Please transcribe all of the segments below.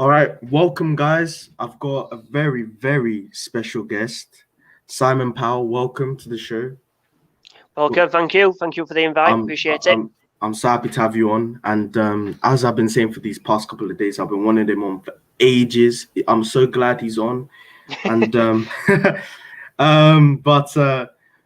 All right, welcome, guys. I've got a very, very special guest, Simon Powell. Welcome to the show. Okay, thank you. Thank you for the invite. I'm, Appreciate it. I'm so happy to have you on. And as I've been saying for these past couple of days, I've been wanting him on for ages. I'm so glad he's on. And but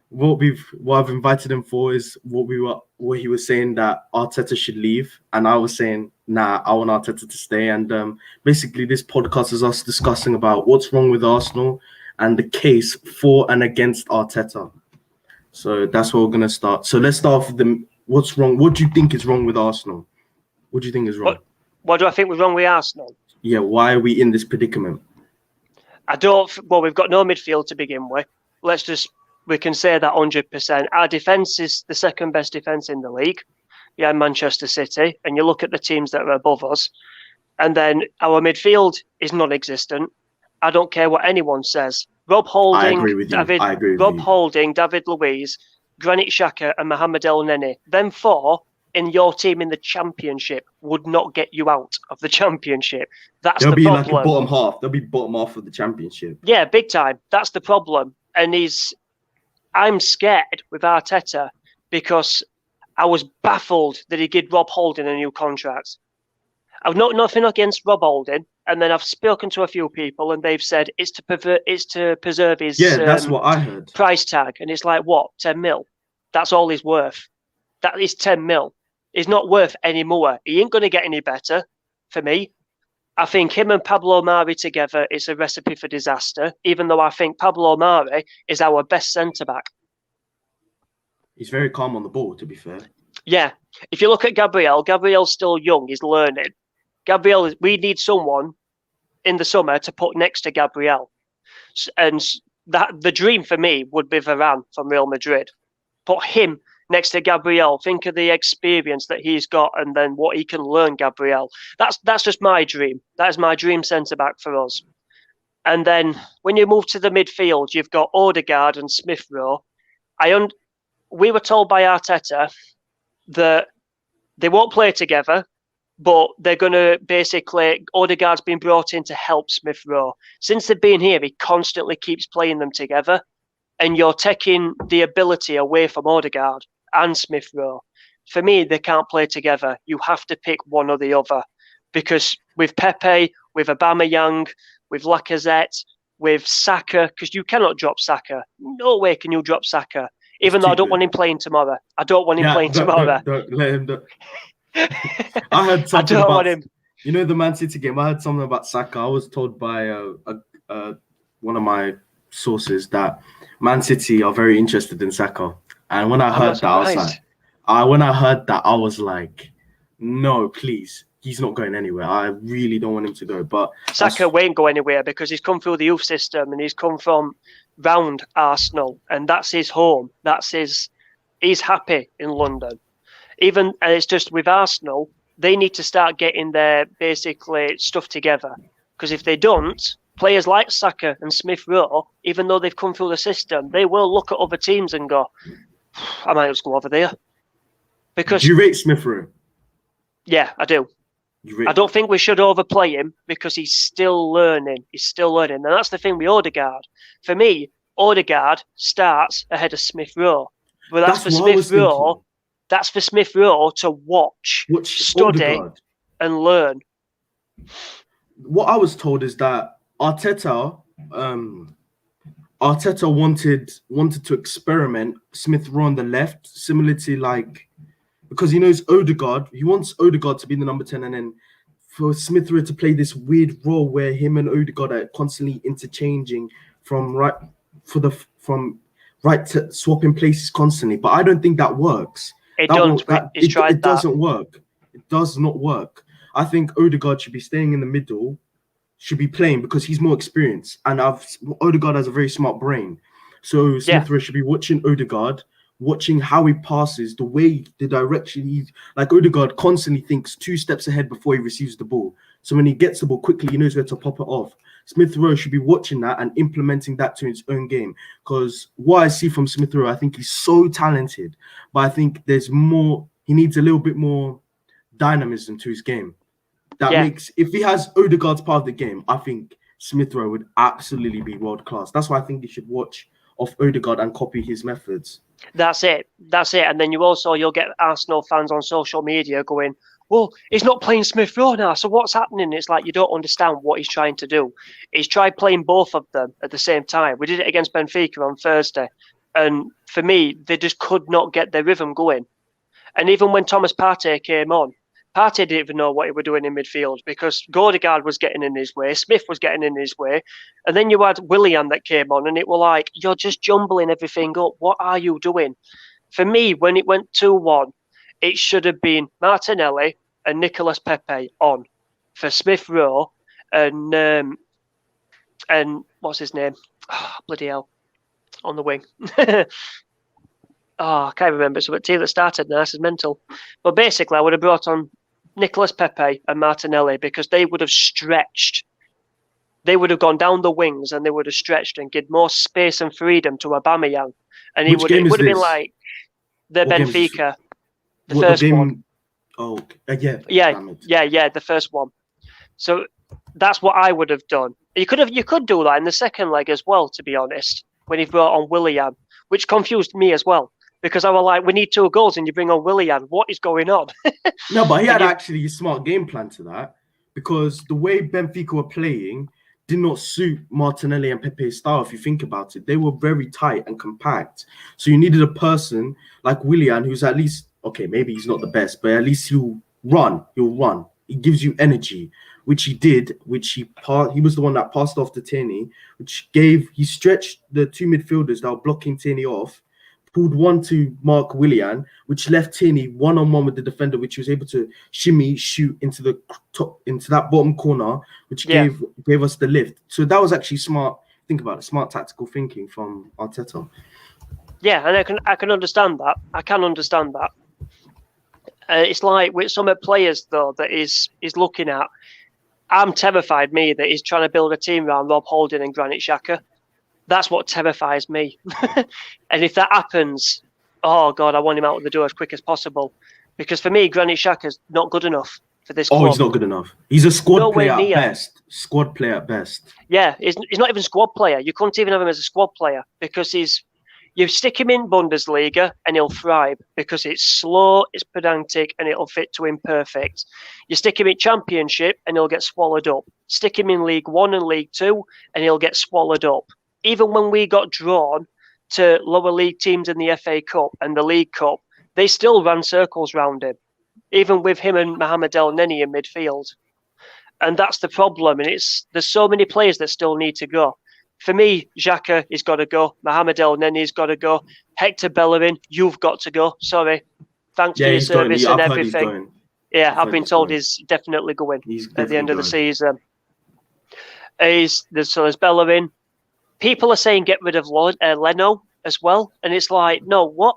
what I've invited him for is what he was saying, that Arteta should leave, and I was saying, nah, I want Arteta to stay. And basically, this podcast is us discussing about what's wrong with Arsenal and the case for and against Arteta. So that's where we're gonna start. So let's start with what's wrong. What do you think is wrong with Arsenal? What do you think is wrong? What do I think was wrong with Arsenal? Yeah, why are we in this predicament? Well, we've got no midfield to begin with. We can say that 100%. Our defence is the second best defence in the league. Yeah, Manchester City. And you look at the teams that are above us. And then our midfield is non-existent. I don't care what anyone says. Rob Holding, David Luiz, Granit Xhaka and Mohamed El Neni. Them four in your team in the Championship would not get you out of the Championship. They'll be like a bottom half. They'll be bottom half of the Championship. Yeah, big time. That's the problem. And I'm scared with Arteta because I was baffled that he gave Rob Holding a new contract. I've not nothing against Rob Holding, and then I've spoken to a few people, and they've said it's to preserve his that's what I heard. Price tag, and it's like what 10 mil. That's all he's worth. That is 10 mil. He's not worth any more. He ain't going to get any better for me. I think him and Pablo Mari together is a recipe for disaster, even though I think Pablo Mari is our best centre-back. He's very calm on the ball, to be fair. Yeah. If you look at Gabriel's still young. He's learning. We need someone in the summer to put next to Gabriel. And the dream for me would be Varane from Real Madrid. Put him next to Gabriel. Think of the experience that he's got and then what he can learn, Gabriel. That's just my dream. That is my dream centre-back for us. And then when you move to the midfield, you've got Odegaard and Smith Rowe. We were told by Arteta that they won't play together, but they're going to basically, Odegaard's been brought in to help Smith Rowe. Since they've been here, he constantly keeps playing them together. And you're taking the ability away from Odegaard and Smith Rowe. For me, they can't play together. You have to pick one or the other. Because with Pepe, with Aubameyang, with Lacazette, with Saka, because you cannot drop Saka. No way can you drop Saka. Even though I don't want him playing tomorrow. Don't let him do. I heard something about him. You know, the Man City game. I heard something about Saka. I was told by one of my sources that Man City are very interested in Saka. And when I heard that, I was like, no, please. He's not going anywhere. I really don't want him to go. But Saka won't go anywhere because he's come through the youth system and he's come from round Arsenal, and that's his home. He's happy in London. And it's just with Arsenal, they need to start getting their basically stuff together. Because if they don't, players like Saka and Smith Rowe, even though they've come through the system, they will look at other teams and go, I might just go over there. Because do you rate Smith Rowe? Yeah, I do. I don't think we should overplay him because he's still learning. And that's the thing with Odegaard. For me, Odegaard starts ahead of Smith Rowe. But that's for Smith Rowe to watch study, Odegaard, and learn. What I was told is that Arteta wanted to experiment Smith Rowe on the left, similar to because he knows Odegaard. He wants Odegaard to be the number 10, and then for Smith Rowe to play this weird role where him and Odegaard are constantly interchanging from right to swapping places constantly. But I don't think that works. It doesn't work. It does not work. I think Odegaard should be staying in the middle, should be playing because he's more experienced, and Odegaard has a very smart brain. So Smith Rowe should be watching Odegaard, watching how he passes, the direction Odegaard constantly thinks 2 steps ahead before he receives the ball. So when he gets the ball quickly, he knows where to pop it off. Smith Rowe should be watching that and implementing that to his own game. Because what I see from Smith Rowe, I think he's so talented, but I think there's more. He needs a little bit more dynamism to his game. that makes, if he has Odegaard's part of the game, I think Smith Rowe would absolutely be world class. That's why I think you should watch off Odegaard and copy his methods. That's it. And then you'll get Arsenal fans on social media going, well, he's not playing Smith Rowe now, so what's happening? It's like you don't understand what he's trying to do. He's tried playing both of them at the same time. We did it against Benfica on Thursday, and for me, they just could not get their rhythm going. And even when Thomas Partey came on, Partey didn't even know what he was doing in midfield because Odegaard was getting in his way, Smith was getting in his way, and then you had Willian that came on, and it was like, you're just jumbling everything up. What are you doing? For me, when it went 2-1, it should have been Martinelli and Nicolas Pepe on for Smith Rowe and what's his name? Oh, bloody hell. On the wing. I can't remember. So, but team that started now, this is mental. But basically, I would have brought on Nicolas Pepe and Martinelli because they would have stretched. They would have gone down the wings and they would have stretched and given more space and freedom to Aubameyang. And it would have been like the Benfica. The first one. Oh, yeah, the first one. So that's what I would have done. You could do that in the second leg as well, to be honest, when he brought on Willian, which confused me as well. Because I was like, we need 2 goals and you bring on Willian. What is going on? No, but he had actually a smart game plan to that because the way Benfica were playing did not suit Martinelli and Pepe's style. If you think about it, they were very tight and compact. So you needed a person like Willian who's at least, okay, maybe he's not the best, but at least he'll run. He gives you energy, which he did, he was the one that passed off to Tierney, he stretched the 2 midfielders that were blocking Tierney off, pulled one to Mark Willian, which left Tierney one-on-one with the defender, which he was able to shimmy, shoot into that bottom corner, which gave us the lift. So that was actually smart. Think about it, smart tactical thinking from Arteta. Yeah, and I can understand that. It's like with some of the players though that is looking at. I'm terrified that he's trying to build a team around Rob Holding and Granit Xhaka. That's what terrifies me. And if that happens, oh God, I want him out of the door as quick as possible. Because for me, Granit Xhaka's not good enough for this club. Oh, he's not good enough. He's a squad player at best. Squad player at best. Yeah, he's not even squad player. You couldn't even have him as a squad player because you stick him in Bundesliga and he'll thrive because it's slow, it's pedantic, and it'll fit to him perfect. You stick him in Championship and he'll get swallowed up. Stick him in League 1 and League 2 and he'll get swallowed up. Even when we got drawn to lower league teams in the FA Cup and the League Cup, they still ran circles round him, even with him and Mohamed El Neni in midfield. And that's the problem. And there's so many players that still need to go. For me, Xhaka has got to go. Mohamed El Neni's got to go. Hector Bellerin, you've got to go. Sorry. Thanks for your service and everything. Yeah, I've been told he's definitely going at the end of the season. There's Bellerin. People are saying get rid of Leno as well. And it's like, no, what?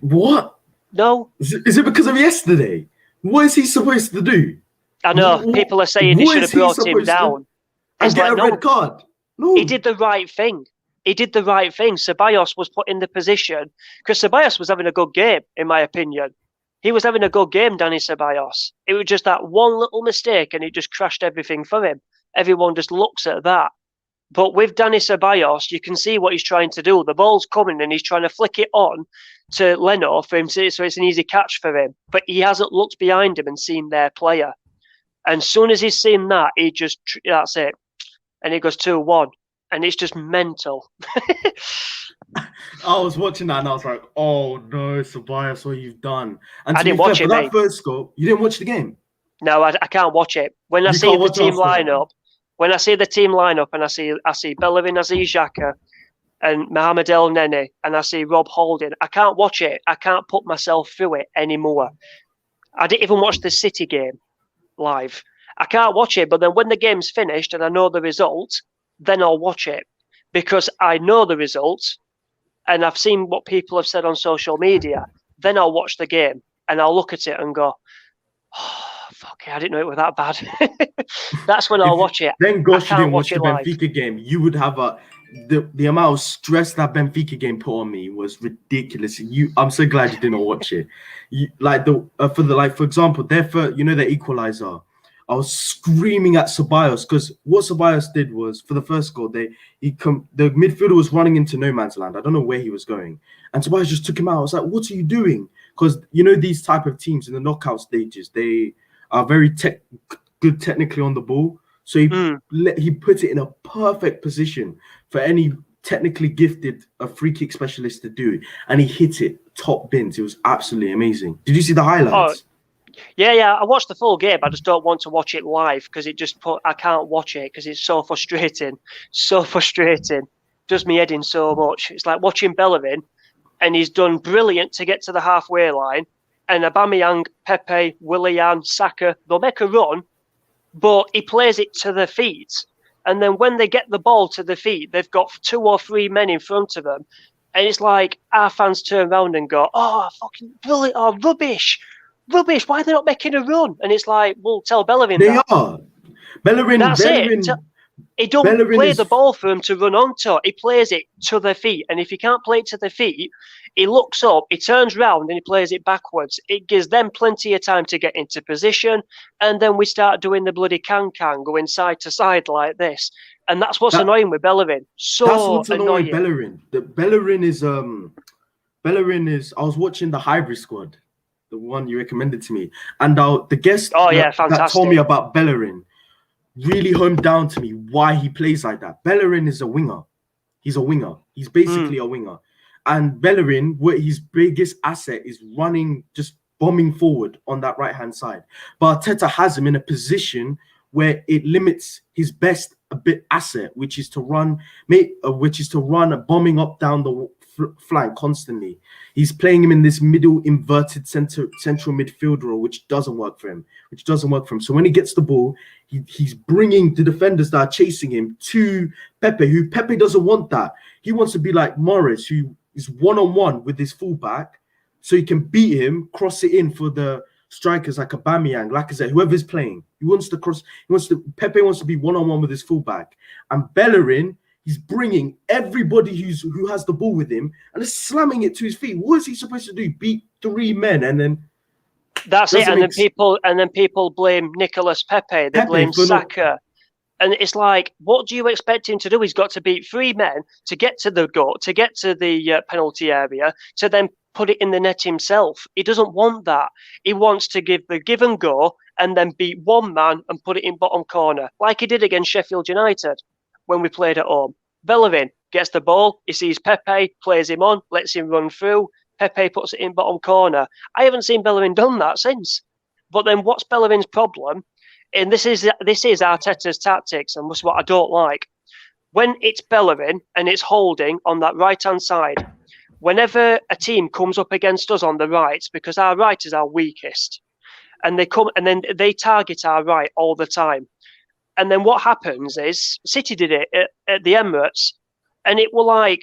What? No. Is it because of yesterday? What is he supposed to do? I know. People are saying they should have brought him down. And get a red card. No. He did the right thing. Ceballos was put in the position because Ceballos was having a good game, in my opinion. He was having a good game, Dani Ceballos. It was just that one little mistake and it just crashed everything for him. Everyone just looks at that. But with Dani Ceballos, you can see what he's trying to do. The ball's coming and he's trying to flick it on to Leno for him, so it's an easy catch for him. But he hasn't looked behind him and seen their player. And as soon as he's seen that, that's it. And it goes 2-1. And it's just mental. I was watching that and I was like, oh no, Ceballos, what you've done. And I didn't watch it, that first goal, you didn't watch the game? No, I can't watch it. When I see the team lineup, and I see Bellerin, Aziz Xhaka, and Mohamed El Neni, and I see Rob Holding, I can't watch it. I can't put myself through it anymore. I didn't even watch the City game live. I can't watch it, but then when the game's finished and I know the result, then I'll watch it because I know the results and I've seen what people have said on social media. Then I'll watch the game and I'll look at it and go, oh, fuck it, I didn't know it was that bad. That's when I'll watch it. Then gosh, you didn't watch the Benfica game. You would have the amount of stress that Benfica game put on me was ridiculous. I'm so glad you didn't watch it. For example, their equalizer. I was screaming at Ceballos because what Ceballos did was for the first goal, the midfielder was running into no man's land. I don't know where he was going, and Ceballos just took him out. I was like, "What are you doing?" Because these type of teams in the knockout stages, they are very good technically on the ball. So he put it in a perfect position for any technically gifted free kick specialist to do, and he hit it top bins. It was absolutely amazing. Did you see the highlights? Yeah. I watched the full game. I just don't want to watch it live because I can't watch it because it's so frustrating. So frustrating. Does me head in so much. It's like watching Bellerin, and he's done brilliant to get to the halfway line. And Aubameyang, Pepe, Willian, Saka, they'll make a run, but he plays it to their feet. And then when they get the ball to the feet, they've got 2 or 3 men in front of them. And it's like our fans turn around and go, "Oh, fucking brilliant. Oh, rubbish. Rubbish. Why are they not making a run?" And it's like, well, tell Bellerin they are. Bellerin, that's Bellerin, it. He don't Bellerin play the ball for him to run onto. He plays it to their feet. And if he can't play it to their feet, he looks up, he turns round and he plays it backwards. It gives them plenty of time to get into position. And then we start doing the bloody can-can, going side to side like this. And that's what's annoying with Bellerin. That's what's annoying Bellerin. Bellerin is I was watching the Hybrid Squad, the one you recommended to me. And the guest that told me about Bellerin really honed down to me why he plays like that. Bellerin is a winger. He's a winger. He's basically a winger. And Bellerin, his biggest asset is running, just bombing forward on that right-hand side. But Arteta has him in a position where it limits his best asset, which is to run, bombing up down the flank constantly. He's playing him in this middle inverted central midfield role, which doesn't work for him. So when he gets the ball, he's bringing the defenders that are chasing him to Pepe, who Pepe doesn't want that. He wants to be like Morris, who is one-on-one with his fullback, so he can beat him, cross it in for the strikers like Aubameyang, Lacazette, whoever's playing. Pepe wants to be one-on-one with his fullback. And Bellerin, he's bringing everybody who has the ball with him and is slamming it to his feet. What is he supposed to do? Beat 3 men and then... That's it. And then people blame Nicolas Pepe. They blame Saka. And it's like, what do you expect him to do? He's got to beat 3 men to get to the goal, to get to the penalty area, to then put it in the net himself. He doesn't want that. He wants to give and go and then beat 1 man and put it in bottom corner, like he did against Sheffield United when we played at home. Bellerin gets the ball, he sees Pepe, plays him on, lets him run through. Pepe puts it in bottom corner. I haven't seen Bellerin done that since. But then what's Bellerin's problem? And this is Arteta's tactics, and this is what I don't like. When it's Bellerin and it's holding on that right-hand side, whenever a team comes up against us on the right, because our right is our weakest, and then they target our right all the time. And then what happens is City did it at the Emirates, and it were like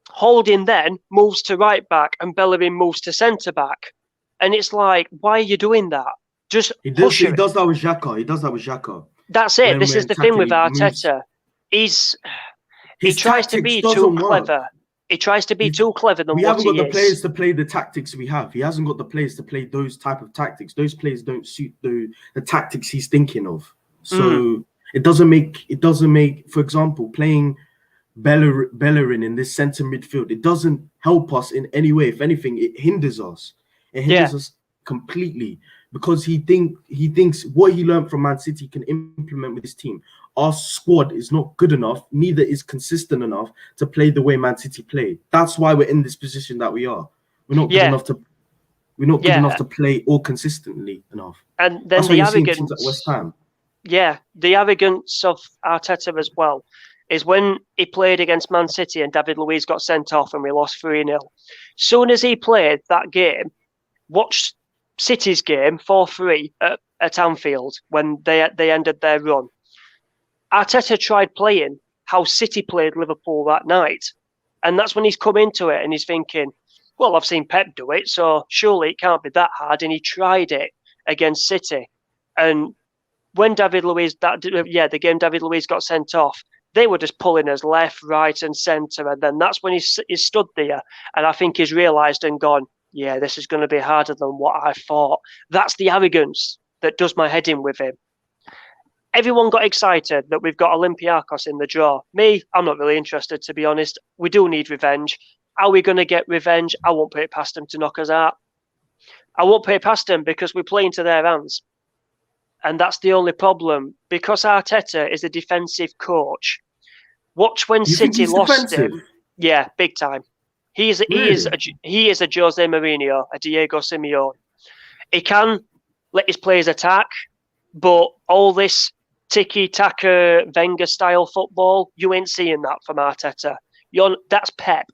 Holding then moves to right back and Bellerin moves to centre back. And it's like, why are you doing that? Just he does that with Xhaka. That's it. This is the thing with Arteta. He tries to be too clever. He tries to be too clever than what he is. We haven't got the players to play the tactics we have. He hasn't got the players to play those type of tactics. Those players don't suit the tactics he's thinking of. So it doesn't make, for example, playing Bellerin in this centre midfield, it doesn't help us in any way. If anything, it hinders us. It hinders us completely, because he thinks what he learned from Man City can implement with his team. Our squad is not good enough, neither is consistent enough to play the way Man City play. That's why we're in this position that we are. We're not good enough to. We're not good enough to play all consistently enough. And then that's the arrogance at West Ham. Yeah, the arrogance of Arteta as well is when he played against Man City and David Luiz got sent off and we lost 3-0. Soon as he played that game, watch City's game 4-3 at Anfield when they ended their run. Arteta tried playing how City played Liverpool that night. And that's when he's come into it and he's thinking, well, I've seen Pep do it, so surely it can't be that hard. And he tried it against City. And when the game David Luiz got sent off, they were just pulling us left, right and centre. And then that's when he stood there. And I think he's realised and gone, yeah, this is going to be harder than what I thought. That's the arrogance that does my head in with him. everyone got excited that we've got Olympiacos in the draw. Me, I'm not really interested, to be honest. We do need revenge. Are we going to get revenge? I won't put it past them to knock us out. I won't put it past them because we play into their hands. And that's the only problem. Because Arteta is a defensive coach, watch when City lost him. Yeah, big time. He is a Jose Mourinho, a Diego Simeone. He can let his players attack, but all this tiki-taka Wenger-style football, you ain't seeing that from Arteta. That's Pep.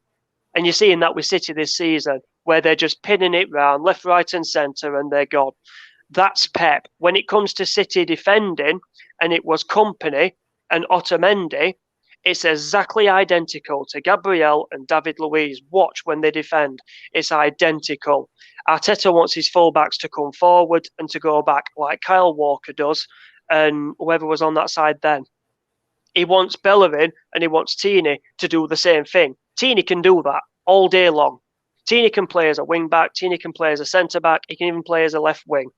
And you're seeing that with City this season, where they're just pinning it round left, right and centre and they're gone. That's Pep. When it comes to City defending, and it was Kompany and Otamendi, it's exactly identical to Gabriel and David Luiz. Watch when they defend. It's identical. Arteta wants his fullbacks to come forward and to go back like Kyle Walker does and whoever was on that side then. He wants Bellerin and he wants Tierney to do the same thing. Tierney can do that all day long. Tierney can play as a wing-back. Tierney can play as a centre-back. He can even play as a left wing.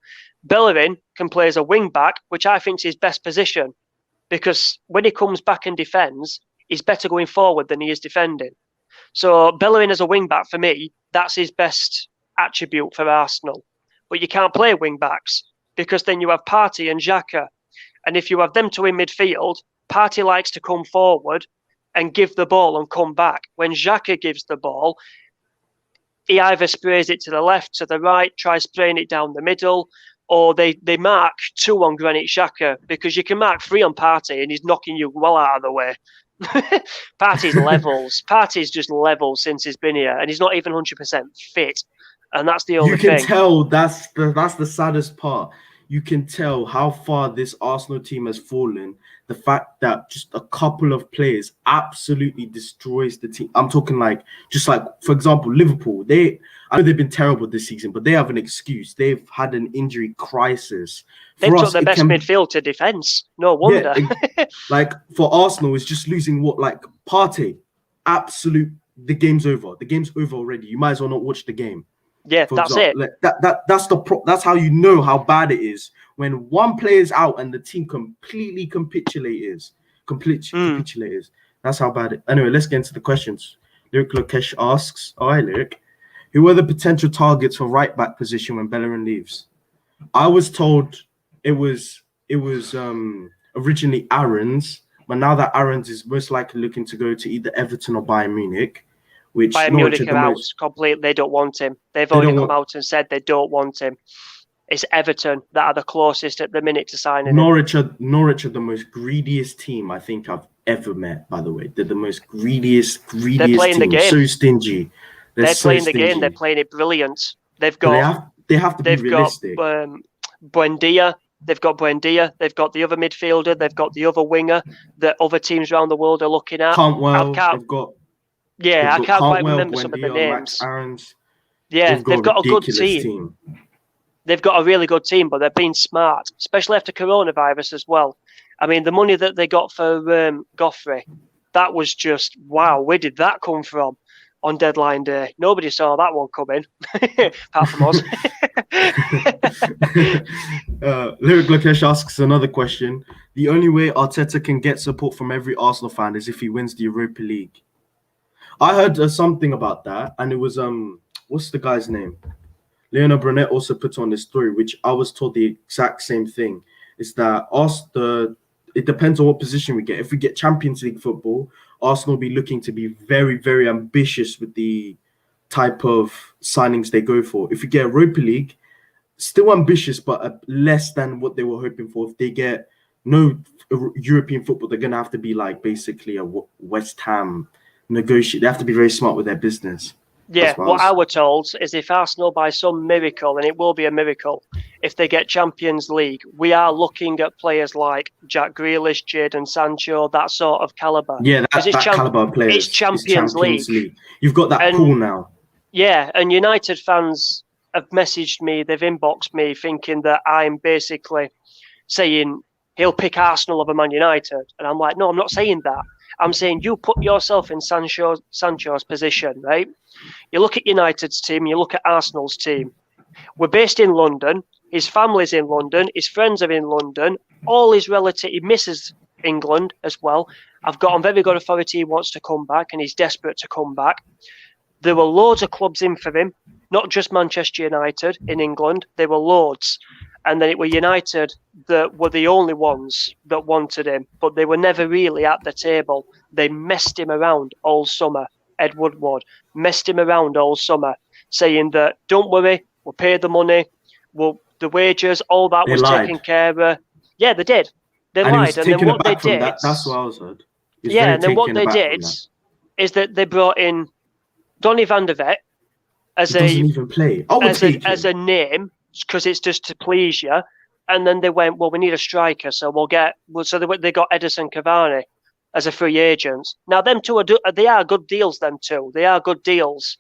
Bellerin can play as a wing-back, which I think is his best position. Because when he comes back and defends, he's better going forward than he is defending. So Bellerin as a wing-back, for me, that's his best attribute for Arsenal. But you can't play wing-backs because then you have Partey and Xhaka. And if you have them two in midfield, Partey likes to come forward and give the ball and come back. When Xhaka gives the ball, he either sprays it to the left, to the right, tries spraying it down the middle, or they mark 2 on Granit Xhaka because you can mark 3 on Partey and he's knocking you well out of the way. Partey's levels. Partey's just levels since he's been here and he's not even 100% fit. And that's the only thing. You can tell that's the saddest part. You can tell how far this Arsenal team has fallen. The fact that just a couple of players absolutely destroys the team. I'm talking for example, Liverpool. I know they've been terrible this season, but they have an excuse. They've had an injury crisis. They've got the best midfield to defence. No wonder. Yeah, for Arsenal, it's just losing Partey. The game's over. The game's over already. You might as well not watch the game. Yeah, that's it. That's how you know how bad it is when one player is out and the team completely capitulates. That's how bad it. Anyway, let's get into the questions. Lyric Lokesh asks, "Oh, hi, Lyric. Who are the potential targets for right back position when Bellerin leaves?" I was told it was originally Aaron's, but now that Aaron's is most likely looking to go to either Everton or Bayern Munich. Which Bayern Munich are out completely. They don't want him. They've already come out and said they don't want him. It's Everton that are the closest at the minute to signing him. Norwich are the most greediest team I think I've ever met, by the way. They're the most greediest They're playing team. The game. So stingy. They're playing the game. They're playing it brilliant. They've got. They have to be realistic. Buendia. They've got Buendia. They've got the other midfielder. They've got the other winger that other teams around the world are looking at. They've got. Yeah, I can't quite remember some of the names. They've got a good team. They've got a really good team, but they're being smart, especially after coronavirus as well. I mean, the money that they got for Goffrey, that was just, wow, where did that come from on deadline day? Nobody saw that one coming, apart from us. Lyric Lakesh asks another question. The only way Arteta can get support from every Arsenal fan is if he wins the Europa League. I heard something about that, and it was what's the guy's name? Leonard Brunet also put on this story, which I was told the exact same thing. Is that it depends on what position we get. If we get Champions League football, Arsenal will be looking to be very, very ambitious with the type of signings they go for. If we get Europa League, still ambitious, but less than what they were hoping for. If they get no European football, they're gonna have to be basically a West Ham. Negotiate. They have to be very smart with their business. Yeah, what I was told is if Arsenal, by some miracle, and it will be a miracle, if they get Champions League, we are looking at players like Jack Grealish, Jadon Sancho, that sort of caliber. Yeah, that caliber of players. It's Champions League. You've got that pool now. Yeah, and United fans have messaged me, they've inboxed me thinking that I'm basically saying he'll pick Arsenal over Man United. And I'm like, no, I'm not saying that. I'm saying you put yourself in Sancho's position, right? You look at United's team, you look at Arsenal's team. We're based in London. His family's in London. His friends are in London. All his relatives, he misses England as well. I've got on very good authority he wants to come back and he's desperate to come back. There were loads of clubs in for him, not just Manchester United in England. There were loads. And then it were United that were the only ones that wanted him, but they were never really at the table. They messed him around all summer. Ed Woodward messed him around all summer, saying that, don't worry, we'll pay the money, the wages, all that was taken care of. Yeah, they did. They lied. And then what they did... That's what I was heard. Yeah, and then what they did is that they brought in Donny van der Vet as doesn't even play. As a name, because it's just to please you. And then they went, well, we need a striker, so they got Edison Cavani as a free agent. Now, them two they are good deals. Them two, they are good deals.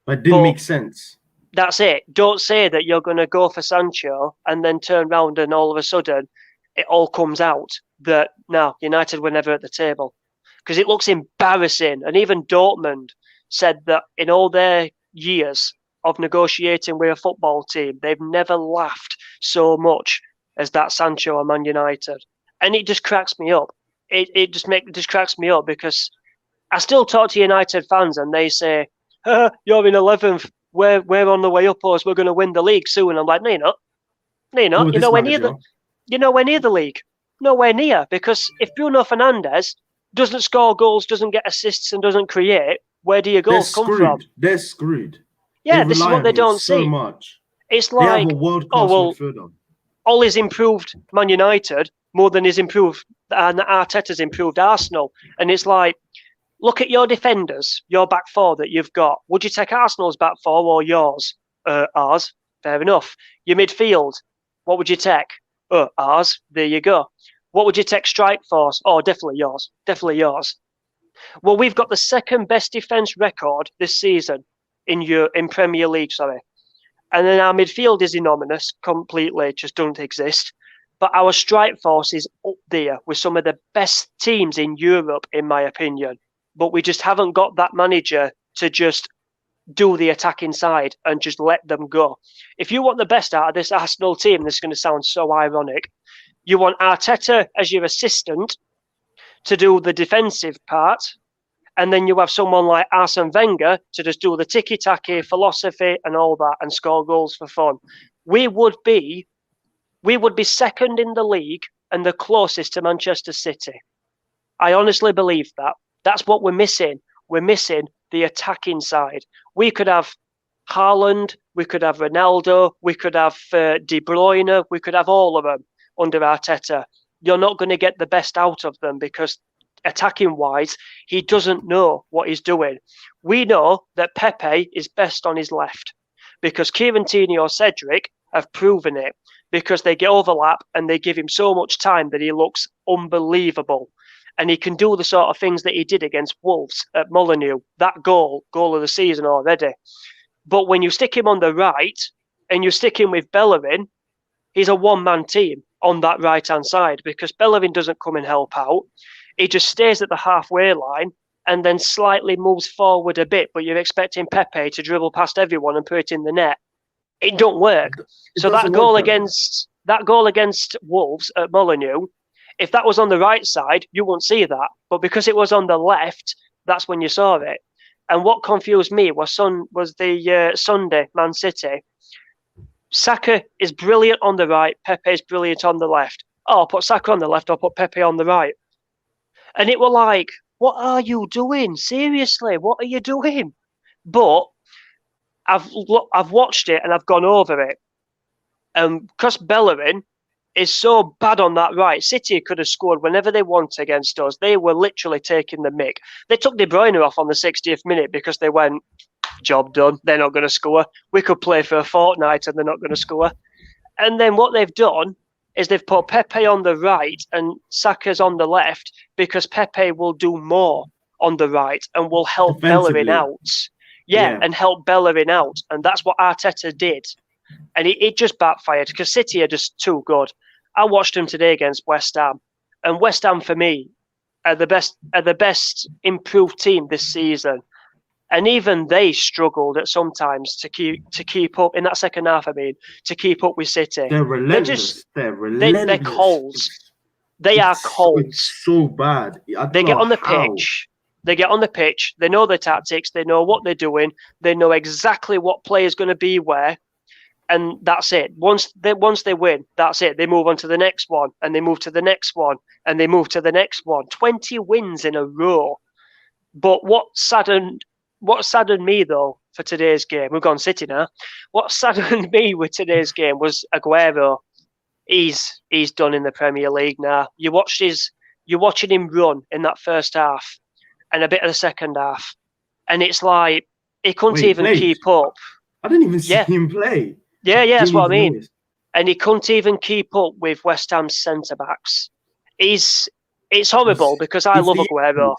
But it didn't make sense. That's it. Don't say that you're going to go for Sancho and then turn around and all of a sudden it all comes out that no, United were never at the table, because it looks embarrassing. And even Dortmund said that in all their years of negotiating with a football team, they've never laughed so much as that Sancho and Man United. And it just cracks me up. It just cracks me up, because I still talk to United fans and they say, you're in 11th. We're on the way up, or we're going to win the league soon. I'm like, no, you're not. No, you're not. You're nowhere near the league. Nowhere near. Because if Bruno Fernandes doesn't score goals, doesn't get assists, and doesn't create, where do your goals come from? They're screwed. Yeah, this is what they don't see. So much. It's like, Ollie's improved Man United more than he's improved, and Arteta's improved Arsenal. And it's like, look at your defenders, your back four that you've got. Would you take Arsenal's back four or yours? Ours. Fair enough. Your midfield, what would you take? Ours. There you go. What would you take strike force? Oh, definitely yours. Definitely yours. Well, we've got the second best defence record this season in Premier League, sorry. And then our midfield is anonymous, completely, just don't exist. But our strike force is up there with some of the best teams in Europe, in my opinion. But we just haven't got that manager to just do the attacking side and just let them go. If you want the best out of this Arsenal team, this is going to sound so ironic, you want Arteta as your assistant to do the defensive part, and then you have someone like Arsene Wenger to just do the tiki-taka philosophy and all that and score goals for fun. We would be second in the league and the closest to Manchester City. I honestly believe that. That's what we're missing. We're missing the attacking side. We could have Haaland, we could have Ronaldo, we could have De Bruyne, we could have all of them under Arteta. You're not going to get the best out of them, because attacking-wise, he doesn't know what he's doing. We know that Pepe is best on his left, because Kieran Tierney or Cedric have proven it, because they get overlap and they give him so much time that he looks unbelievable. And he can do the sort of things that he did against Wolves at Molineux, that goal of the season already. But when you stick him on the right and you stick him with Bellerin, he's a one-man team on that right-hand side, because Bellerin doesn't come and help out. He just stays at the halfway line and then slightly moves forward a bit, but you're expecting Pepe to dribble past everyone and put it in the net. It don't work. So that goal against Wolves at Molineux, if that was on the right side, you wouldn't see that. But because it was on the left, that's when you saw it. And what confused me was the Sunday Man City. Saka is brilliant on the right. Pepe is brilliant on the left. Oh, I'll put Saka on the left. I'll put Pepe on the right. And it were like, what are you doing? Seriously, what are you doing? But I've watched it and I've gone over it. Because Bellerin is so bad on that right. City could have scored whenever they want against us. They were literally taking the mick. They took De Bruyne off on the 60th minute because they went, job done. They're not going to score. We could play for a fortnight and they're not going to score. And then what they've done is they've put Pepe on the right and Saka's on the left, because Pepe will do more on the right and will help Bellerin out. Yeah, and help Bellerin out. And that's what Arteta did. And it just backfired, because City are just too good. I watched them today against West Ham. And West Ham, for me, are the best improved team this season. And even they struggled at sometimes to keep up in that second half. I mean, to keep up with City. They're relentless. They're relentless. They're colds. They are colds. It's so bad. They get on the pitch. They get on the pitch. They know their tactics. They know what they're doing. They know exactly what player is going to be where, and that's it. Once they win, that's it. They move on to the next one, and they move to the next one, and they move to the next one. 20 wins in a row. But what saddened me though for today's game, we've gone City now. What saddened me with today's game was Aguero. He's done in the Premier League now. You're watching him run in that first half and a bit of the second half, and it's like he couldn't even keep up. I didn't even see him play. Yeah, that's what I mean. And he couldn't even keep up with West Ham's centre backs. It's horrible because I love Aguero.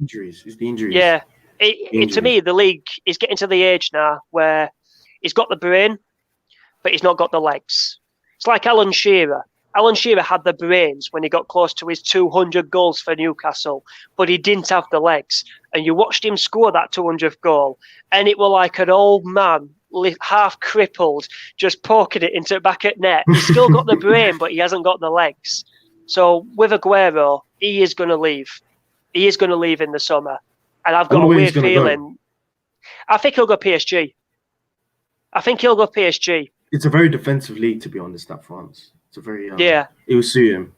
It's the injuries. Yeah. To me, the league is getting to the age now where he's got the brain, but he's not got the legs. It's like Alan Shearer. Alan Shearer had the brains when he got close to his 200 goals for Newcastle, but he didn't have the legs. And you watched him score that 200th goal, and it was like an old man, half crippled, just poking it into the back at net. He's still got the brain, but he hasn't got the legs. So with Aguero, he is going to leave. He is going to leave in the summer. And I've got a weird feeling. I think he'll go PSG. It's a very defensive league, to be honest, that France. It's a very... yeah. It will suit him.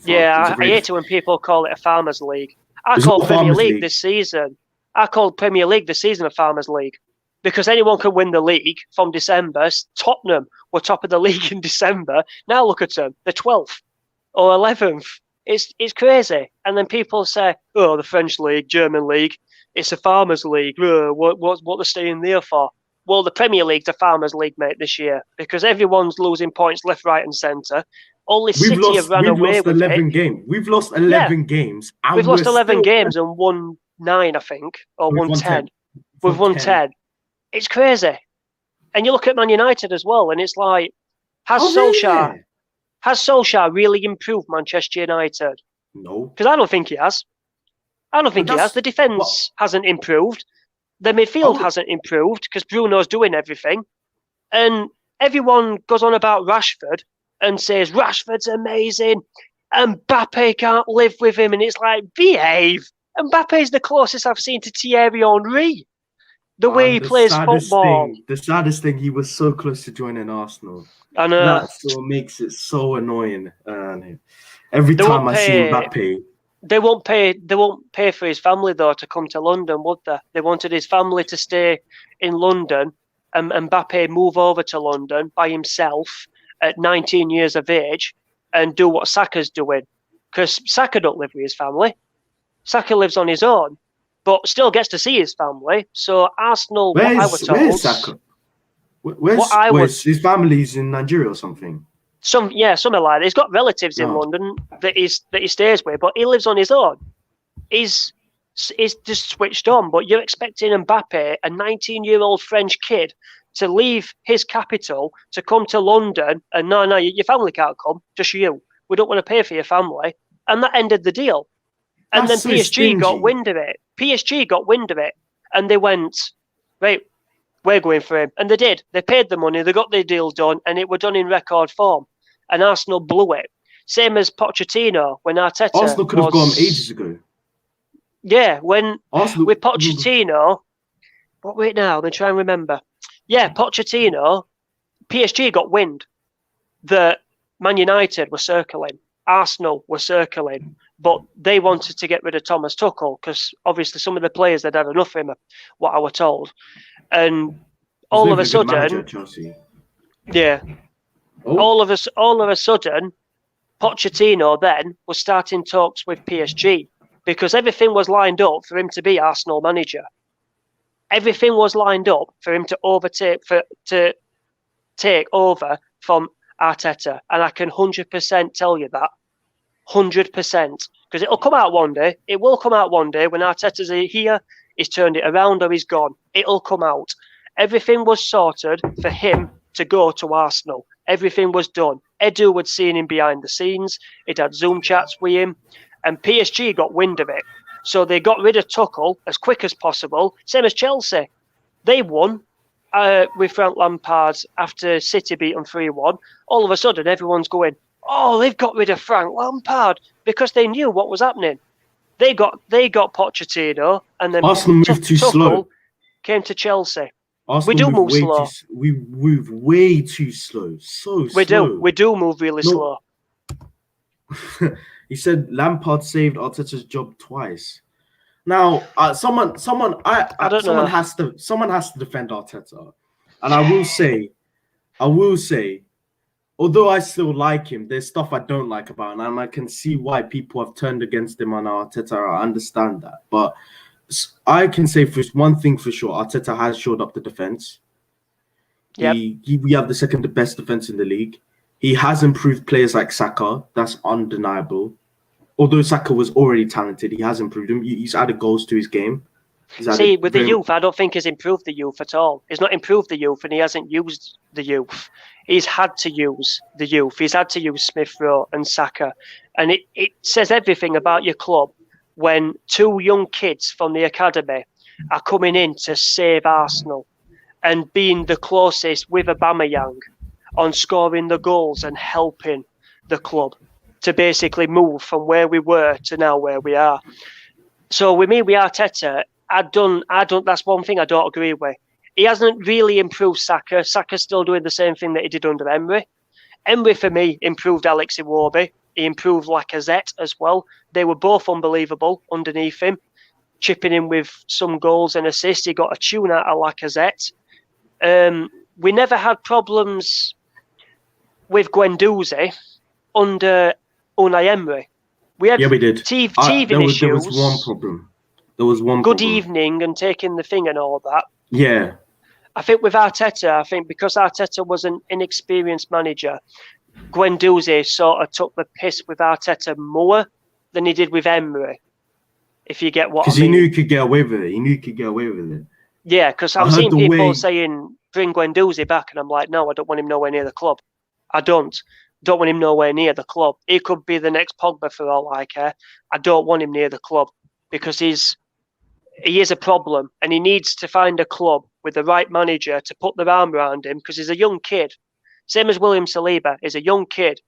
I hate it when people call it a farmers league. I call Premier League this season a farmers league because anyone can win the league from December. Tottenham were top of the league in December. Now look at them. They're 12th or 11th. It's crazy. And then people say, oh, the French league, German league, it's a farmers league. What they're staying there for? Well, the Premier League's a farmers league, mate, this year because everyone's losing points left, right, and centre. Only City have run away with it. We've lost 11 games. We've lost 11 games and won 9, I think, or won 10. We've won 10. It's crazy. And you look at Man United as well, and it's like, has Solskjaer really improved Manchester United? No. Because I don't think he has. The defence hasn't improved. The midfield hasn't improved because Bruno's doing everything. And everyone goes on about Rashford and says, Rashford's amazing. Mbappe can't live with him. And it's like, behave. Mbappe's the closest I've seen to Thierry Henry. The way he plays football. The saddest thing, he was so close to joining Arsenal. I know. That still makes it so annoying. Every time I see Mbappe... They won't pay for his family though to come to London, would they? They wanted his family to stay in London and Mbappe move over to London by himself at 19 years of age and do what Saka's doing. Because Saka don't live with his family. Saka lives on his own, but still gets to see his family. So Arsenal, where's Saka? Where's his family's in Nigeria or something? Something like that. He's got relatives in London that he stays with, but he lives on his own. He's just switched on. But you're expecting Mbappe, a 19-year-old French kid, to leave his capital to come to London, and no, your family can't come, just you. We don't want to pay for your family, and that ended the deal. And then PSG got wind of it. And they went, right, we're going for him. And they did. They paid the money, they got their deal done, and it were done in record form. And Arsenal blew it. Same as Pochettino when Arteta. Arsenal could have gone ages ago. Yeah, with Pochettino. Wait now, let me try and remember. Yeah, Pochettino, PSG got wind that Man United were circling, Arsenal were circling, but they wanted to get rid of Thomas Tuchel because obviously some of the players had had enough of him, what I was told. And all of a sudden, all of a sudden, Pochettino then was starting talks with PSG because everything was lined up for him to be Arsenal manager. Everything was lined up for him to take over from Arteta, and I can 100% tell you that, 100%, because it'll come out one day. It will come out one day when Arteta's here. He's turned it around or he's gone. It'll come out. Everything was sorted for him to go to Arsenal. Everything was done. Edu had seen him behind the scenes. He'd had Zoom chats with him. And PSG got wind of it. So they got rid of Tuchel as quick as possible, same as Chelsea. They won with Frank Lampard after City beat them 3-1. All of a sudden, everyone's going, oh, they've got rid of Frank Lampard, because they knew what was happening. They got Pochettino, and then Arsenal moved too slow. Came to Chelsea. Arsenal we do move slow. We move way too slow. We do move really slow. He said Lampard saved Arteta's job twice. Now, someone has to defend Arteta, and I will say, although I still like him, there's stuff I don't like about him, and I can see why people have turned against him on Arteta. I understand that, but I can say for one thing for sure, Arteta has shored up the defense. Yep. We have the second best defense in the league. He has improved players like Saka. That's undeniable. Although Saka was already talented, he has improved him. He's added goals to his game. See, with the youth, I don't think he's improved the youth at all. He's not improved the youth, and he hasn't used the youth. He's had to use the youth. He's had to use Smith Rowe and Saka. And it says everything about your club when two young kids from the academy are coming in to save Arsenal and being the closest with Aubameyang on scoring the goals and helping the club to basically move from where we were to now where we are. So with me, with Arteta, I don't. That's one thing I don't agree with. He hasn't really improved Saka. Saka's still doing the same thing that he did under Emery. Emery, for me, improved Alex Iwobi. He improved Lacazette as well. They were both unbelievable underneath him, chipping in with some goals and assists. He got a tune out of Lacazette. We never had problems with Guendouzi under Unai Emery. We did. Teething issues. There was one problem. Good evening and taking the thing and all that. Yeah. I think with Arteta, because Arteta was an inexperienced manager, Guendouzi sort of took the piss with Arteta more than he did with Emery, if you get what I mean. Because he knew he could get away with it. Yeah, because I'm seeing people saying, bring Guendouzi back, and I'm like, no, I don't want him nowhere near the club. I don't want him nowhere near the club. He could be the next Pogba for all I care. I don't want him near the club because he is a problem, and he needs to find a club with the right manager to put their arm around him because he's a young kid. Same as William Saliba is a young kid.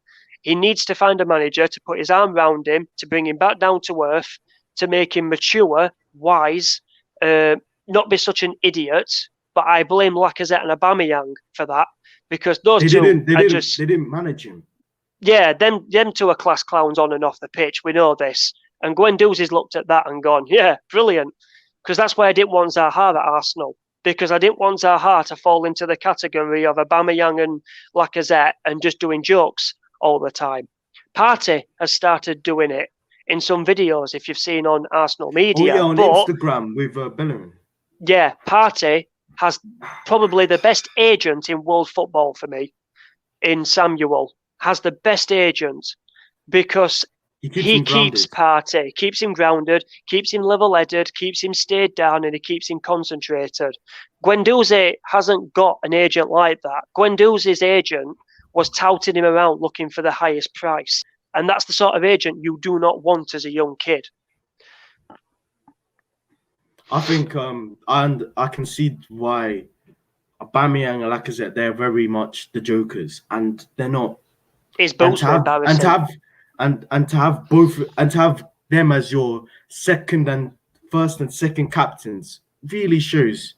He needs to find a manager to put his arm around him, to bring him back down to earth, to make him mature, wise, not be such an idiot. But I blame Lacazette and Aubameyang for that because those they didn't manage him. Yeah, them two are class clowns on and off the pitch. We know this. And Guendouzi's looked at that and gone, yeah, brilliant. Because that's why I didn't want Zaha at Arsenal. Because I didn't want Zaha to fall into the category of Aubameyang and Lacazette and just doing jokes all the time. Partey has started doing it in some videos, if you've seen on Arsenal media. On Instagram with Bellerin. Yeah, Partey has probably the best agent in world football for me, in Samuel. Has the best agent because he keeps Partey, keeps him grounded, keeps him level-headed, keeps him stayed down, and he keeps him concentrated. Guendouzi hasn't got an agent like that. Guendouzi's agent was touting him around looking for the highest price. And that's the sort of agent you do not want as a young kid. I think, and I can see why Aubameyang and Lacazette, they're very much the jokers, and they're not. His boots are embarrassing. And to have them as your first and second captains really shows.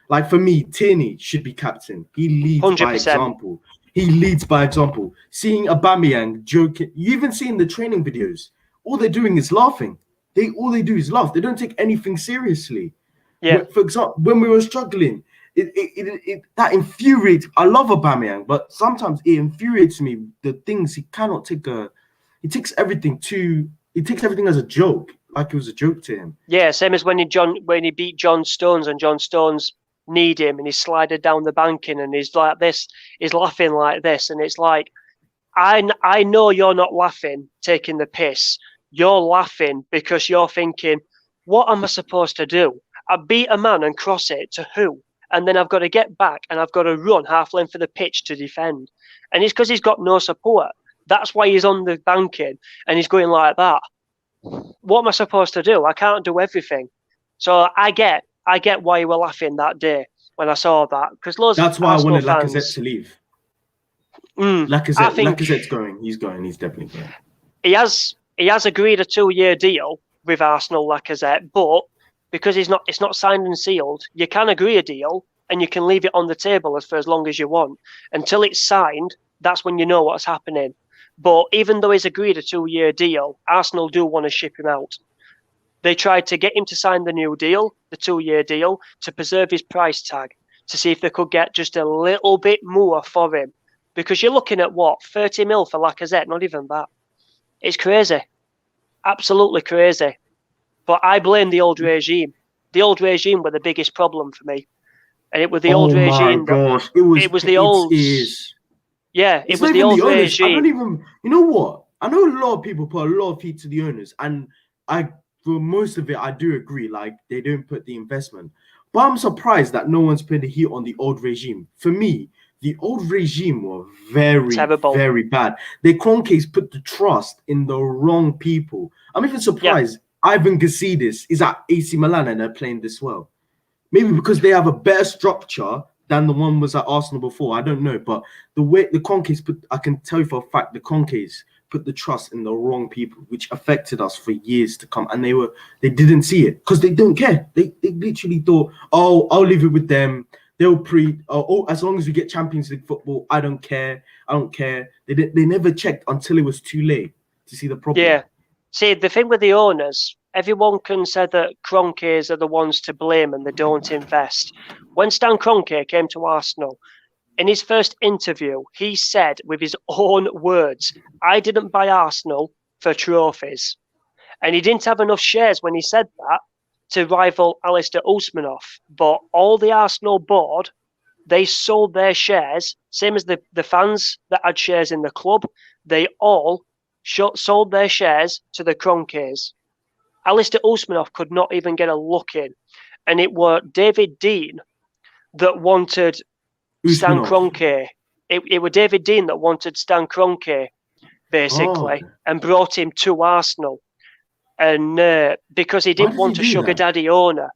Like for me, Tierney should be captain. He leads 100%. By example. He leads by example. Seeing Aubameyang joking, you even see in the training videos, all they're doing is laughing. All they do is laugh. They don't take anything seriously. Yeah. For example, when we were struggling, that infuriates. I love Aubameyang, but sometimes it infuriates me. The things he cannot take he takes everything as a joke, like it was a joke to him. Yeah, same as when he beat John Stones and John Stones need him and he slided down the banking and he's like this, he's laughing like this, and it's like, I know you're not laughing, taking the piss. You're laughing because you're thinking, what am I supposed to do? I beat a man and cross it to who? And then I've got to get back and I've got to run half length of the pitch to defend. And it's because he's got no support. That's why he's on the banking and he's going like that. what am I supposed to do? I can't do everything. So I get why you were laughing that day when I saw that, because loads That's of why I Arsenal wanted fans. Lacazette to leave. I think Lacazette's going. He's going. He's definitely going. He has agreed a 2-year deal with Arsenal, Lacazette, but because it's not signed and sealed, you can agree a deal and you can leave it on the table for as long as you want. Until it's signed, that's when you know what's happening. But even though he's agreed a 2-year deal, Arsenal do want to ship him out. They tried to get him to sign the new deal, the 2-year deal, to preserve his price tag, to see if they could get just a little bit more for him. Because you're looking at what, 30 mil for Lacazette, not even that. It's crazy. Absolutely crazy. But I blame the old regime. The old regime were the biggest problem for me. And it was the old regime. Gosh. It was the old. Yeah, it was the old regime. I don't even. You know what? I know a lot of people put a lot of heat to the owners, and for most of it, I do agree. Like, they don't put the investment, but I'm surprised that no one's putting the heat on the old regime. For me, the old regime were very, terrible, very bad. Their Kroenkes put the trust in the wrong people. I'm even surprised Ivan Gazidis is at AC Milan and they're playing this well. Maybe because they have a better structure than the one was at Arsenal before. I don't know. But the way the Kroenkes I can tell you for a fact, the Kroenkes put the trust in the wrong people, which affected us for years to come. And they didn't see it because they don't care. They literally thought, oh, I'll leave it with them. They'll as long as we get Champions League football, I don't care. They never checked until it was too late to see the problem. Yeah. See, the thing with the owners, everyone can say that Kroenkes are the ones to blame and they don't invest. When Stan Kroenke came to Arsenal, in his first interview, he said with his own words, I didn't buy Arsenal for trophies. And he didn't have enough shares when he said that to rival Alistair Usmanov. But all the Arsenal board, they sold their shares, same as the fans that had shares in the club, they all sold their shares to the Kroenkes. Alistair Usmanov could not even get a look in. And it were David Dean that wanted Stan Kroenke. It was David Dean that wanted Stan Kroenke, basically, and brought him to Arsenal. And because he didn't want a sugar daddy owner.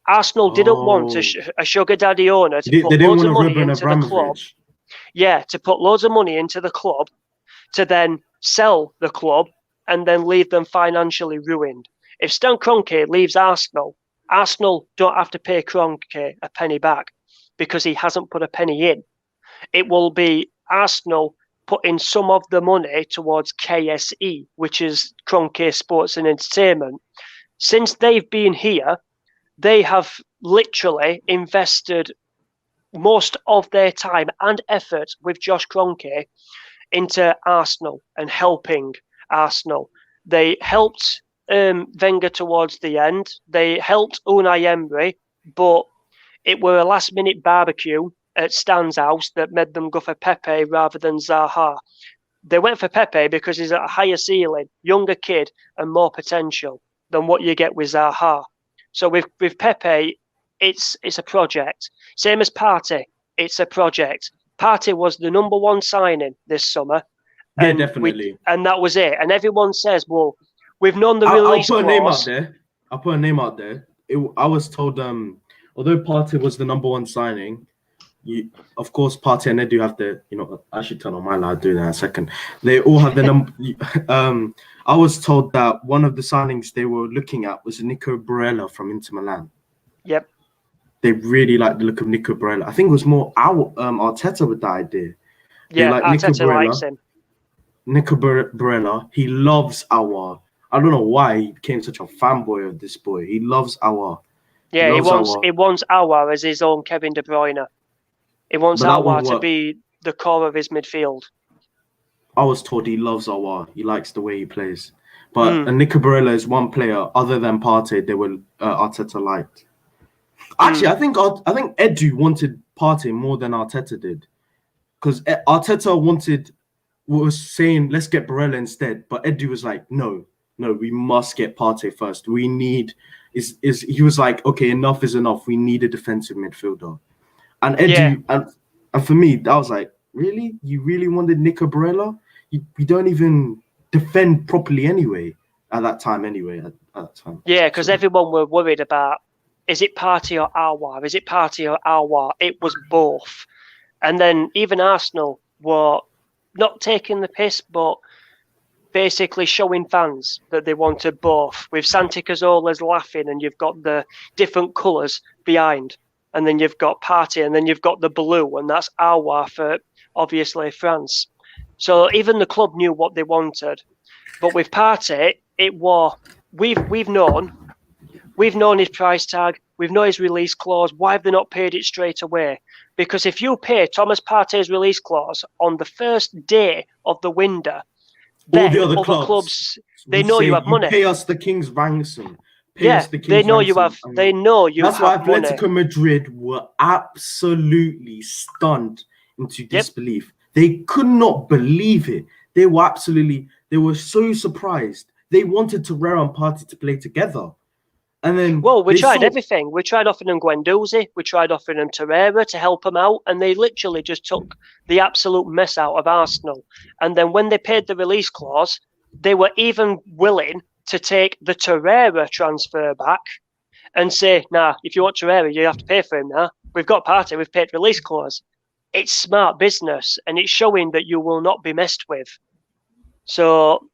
Arsenal didn't want a sugar daddy owner to put loads of money into the club. Yeah, to put loads of money into the club, to then sell the club and then leave them financially ruined. If Stan Kroenke leaves Arsenal, Arsenal don't have to pay Kroenke a penny back because he hasn't put a penny in. It will be Arsenal putting some of the money towards KSE, which is Kroenke Sports and Entertainment. Since they've been here, they have literally invested most of their time and effort with Josh Kroenke into Arsenal and helping Arsenal. They helped Wenger towards the end. They helped Unai Emery, but it were a last-minute barbecue at Stan's house that made them go for Pepe rather than Zaha. They went for Pepe because he's at a higher ceiling, younger kid, and more potential than what you get with Zaha. So with Pepe, it's a project. Same as Partey, it's a project. Partey was the number one signing this summer. Yeah, definitely. And that was it. And everyone says, well, we've known the release clause. I'll put a name out there. I was told, although Partey was the number one signing, of course, Partey and Edu have the, I should turn on my light, I'll do that in a second. They all have the number. I was told that one of the signings they were looking at was Nico Barella from Inter Milan. Yep. They really liked the look of Nico Barella. I think it was more Arteta with that idea. Yeah, Arteta likes him. Nico Barella, he loves Aouar. I don't know why he became such a fanboy of this boy. He loves Aouar. Yeah, he wants Aouar as his own Kevin De Bruyne. He wants Aouar to be the core of his midfield. I was told he loves Aouar. He likes the way he plays. But Nico Barella is one player other than Partey they were Arteta liked. Actually, I think Edu wanted Partey more than Arteta did. Because Arteta was saying, let's get Barella instead. But Edu was like, no, we must get Partey first. We need... He was like, okay, enough is enough. We need a defensive midfielder. And Edu... Yeah. And for me, I was like, really? You really wanted Nico Barella? You don't even defend properly anyway. at that time anyway. At that time. Yeah, because everyone were worried about, is it Partey or Aouar? Is it Partey or Aouar? It was both. And then even Arsenal were not taking the piss, but basically showing fans that they wanted both. With Santi Cazorla's laughing, and you've got the different colours behind. And then you've got Partey, and then you've got the blue, and that's Aouar for, obviously, France. So even the club knew what they wanted. But with Partey, it was, we've known his price tag, we've known his release clause. Why have they not paid it straight away? Because if you pay Thomas Partey's release clause on the first day of the window, then all the other clubs they know you have money. Pay us the king's ransom. They know you have. They know you have money. That's why Atletico Madrid were absolutely stunned into disbelief. They could not believe it. They were so surprised. They wanted Torreira and Partey to play together. And then we tried everything. We tried offering them Guendouzi. We tried offering them Torreira to help them out. And they literally just took the absolute mess out of Arsenal. And then when they paid the release clause, they were even willing to take the Torreira transfer back and say, nah, if you want Torreira, you have to pay for him now. We've got Partey, we've paid release clause. It's smart business, and it's showing that you will not be messed with. So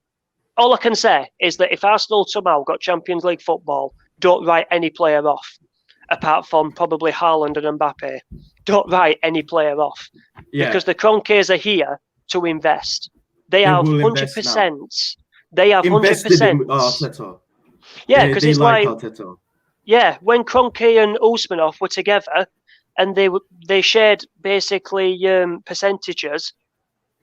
all I can say is that if Arsenal somehow got Champions League football, don't write any player off, apart from probably Haaland and Mbappe. Don't write any player off. Because the Kroenkes are here to invest. They have 100%. They have 100%. In Arteta. Yeah, because it's like Arteta. Yeah, when Kroenke and Usmanov were together, and they shared basically percentages.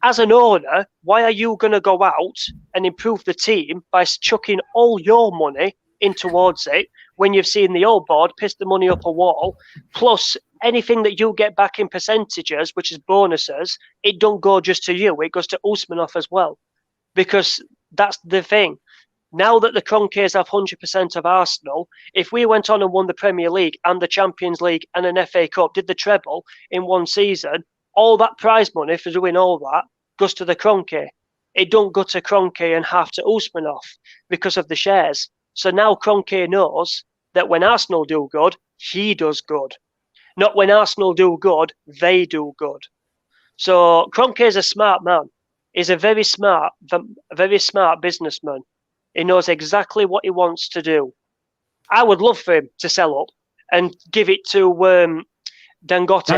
As an owner, why are you going to go out and improve the team by chucking all your money in towards it when you've seen the old board piss the money up a wall, plus anything that you get back in percentages, which is bonuses, it don't go just to you, it goes to Usmanov as well. Because that's the thing. Now that the Kroenkes have 100% of Arsenal, if we went on and won the Premier League and the Champions League and an FA Cup, did the treble in one season, all that prize money for doing all that goes to the Kroenke. It don't go to Kroenke and half to Usmanov because of the shares. So now Kroenke knows that when Arsenal do good, he does good. Not when Arsenal do good, they do good. So Kroenke is a smart man. He's a very smart businessman. He knows exactly what he wants to do. I would love for him to sell up and give it to Dangote.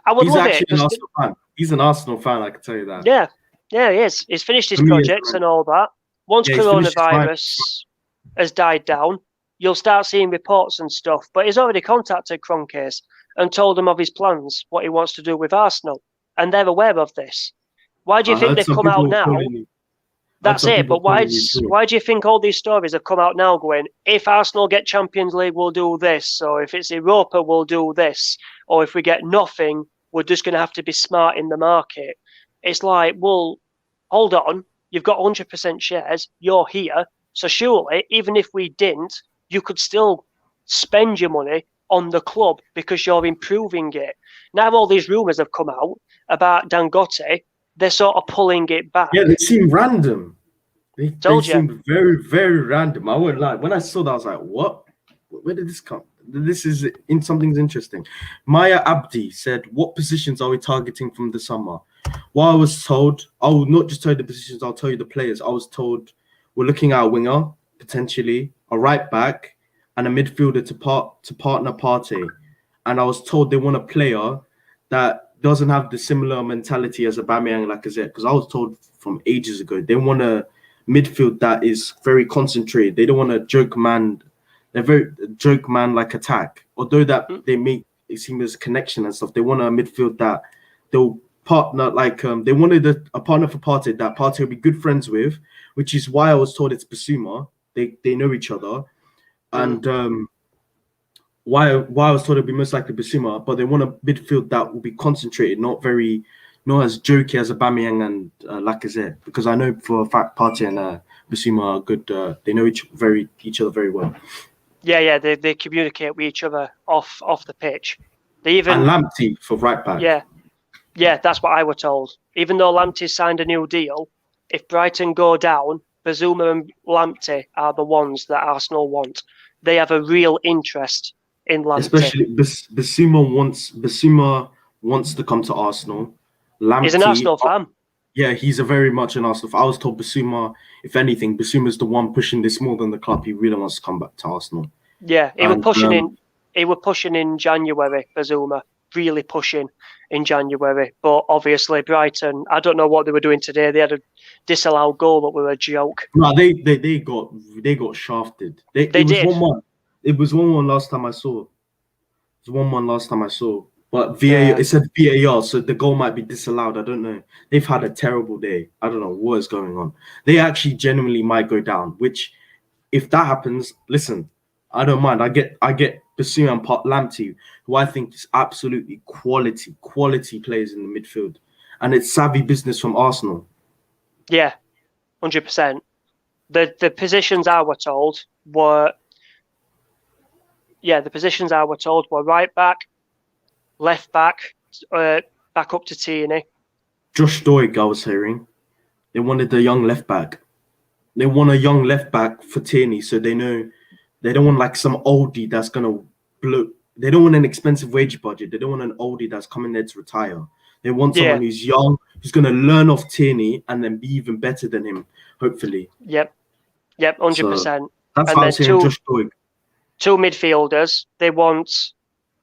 I would love it. An Arsenal fan. He's an Arsenal fan, I can tell you that. Yeah, he is. He's finished his projects and all that. Once coronavirus has died down, you'll start seeing reports and stuff. But he's already contacted Kroenkes and told them of his plans, what he wants to do with Arsenal. And they're aware of this. Why do you think they've come out now? That's it. But why do you think all these stories have come out now going, if Arsenal get Champions League, we'll do this. Or if it's Europa, we'll do this. Or if we get nothing, we're just going to have to be smart in the market. It's like, well, hold on. You've got 100% shares. You're here. So surely, even if we didn't, you could still spend your money on the club because you're improving it. Now all these rumours have come out about Dangote. They're sort of pulling it back. Yeah, they seem random. They seem very, very random. I wouldn't lie. When I saw that, I was like, what? Where did this come? This is something's interesting. Maya Abdi said, what positions are we targeting from the summer? Well, I was told, I will not just tell you the positions, I'll tell you the players. I was told we're looking at a winger, potentially, a right back, and a midfielder to partner Partey. And I was told they want a player that doesn't have the similar mentality as Aubameyang and Lacazette, because I was told from ages ago they want a midfield that is very concentrated. They don't want a joke man. They're very joke man like attack. Although that they make it seem there's a connection and stuff. They want a midfield that they'll partner like they wanted a partner for Partey that Partey will be good friends with, which is why I was told it's Basuma. They know each other, and why I was told it'd be most likely Basuma, but they want a midfield that will be concentrated, not as jokey as Aubameyang and Lacazette, because I know for a fact Partey and Basuma are good. They know each other very well. Yeah, they communicate with each other off the pitch. They even and Lamptey for right back. Yeah, that's what I was told. Even though Lamptey signed a new deal, if Brighton go down, Bazuma and Lamptey are the ones that Arsenal want. They have a real interest in Lamptey. Especially Basuma wants to come to Arsenal. Lamptey, he's an Arsenal fan. Yeah, he's a very much an Arsenal fan. I was told Basuma, if anything, Basuma's the one pushing this more than the club. He really wants to come back to Arsenal. Yeah, he was pushing in January, Bazuma. Really pushing in January. But obviously Brighton, I don't know what they were doing today. They had a disallowed goal that was a joke. No, they got shafted. They did. It was 1-1 last time I saw. It was 1-1 last time I saw. But VAR, It said VAR, so the goal might be disallowed. I don't know. They've had a terrible day. I don't know what is going on. They actually genuinely might go down, which if that happens, listen, I don't mind. I get Basuma and Lamptey, who I think is absolutely quality players in the midfield. And it's savvy business from Arsenal. Yeah, 100%. The positions I were told were right back, left back, back up to Tierney. Josh Doig, I was hearing. They wanted the young left back. They want a young left back for Tierney, so they know they don't want like some oldie that's gonna blow. They don't want an expensive wage budget. They don't want an oldie that's coming there to retire. They want someone who's young, who's gonna learn off Tierney and then be even better than him, hopefully. Yep, 100%. So that's how I was hearing Josh Doig. Two midfielders. They want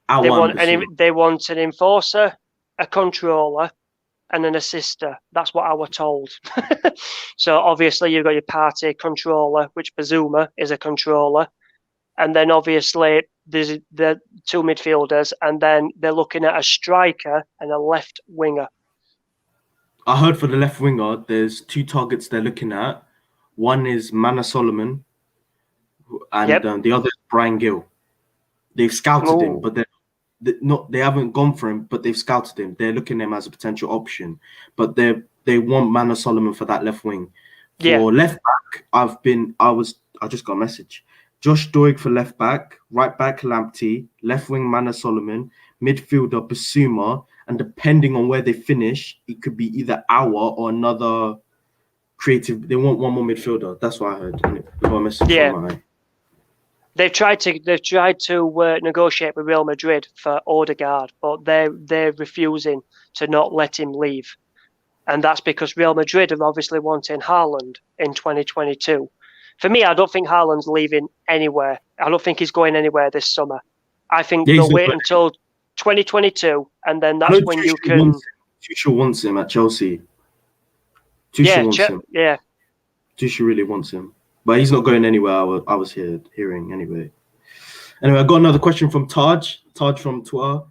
an enforcer, a controller, and an assister. That's what I was told. So obviously you've got your party controller, which Bazuma is a controller. And then obviously there's the two midfielders, and then they're looking at a striker and a left winger. I heard for the left winger, there's two targets they're looking at. One is Mana Solomon, and the other is Brian Gill. They've scouted him, but they haven't gone for him, but they've scouted him. They're looking at him as a potential option, but they want Mana Solomon for that left wing. For left back, I just got a message. Josh Doig for left back, right back Lamptey, left wing Mana Solomon, midfielder Basuma, and depending on where they finish, it could be either our or another creative. They want one more midfielder. That's what I heard. I got a message from my... They've tried to negotiate with Real Madrid for Odegaard, but they're refusing to not let him leave, and that's because Real Madrid are obviously wanting Haaland in 2022. For me, I don't think Haaland's leaving anywhere. I don't think he's going anywhere this summer. I think they'll wait until 2022, and then that's when you can. Tuchel wants him at Chelsea. Tuchel wants him. Yeah. Tuchel really wants him. But he's not going anywhere, I was hearing anyway. Anyway, I got another question from Taj from Twitter.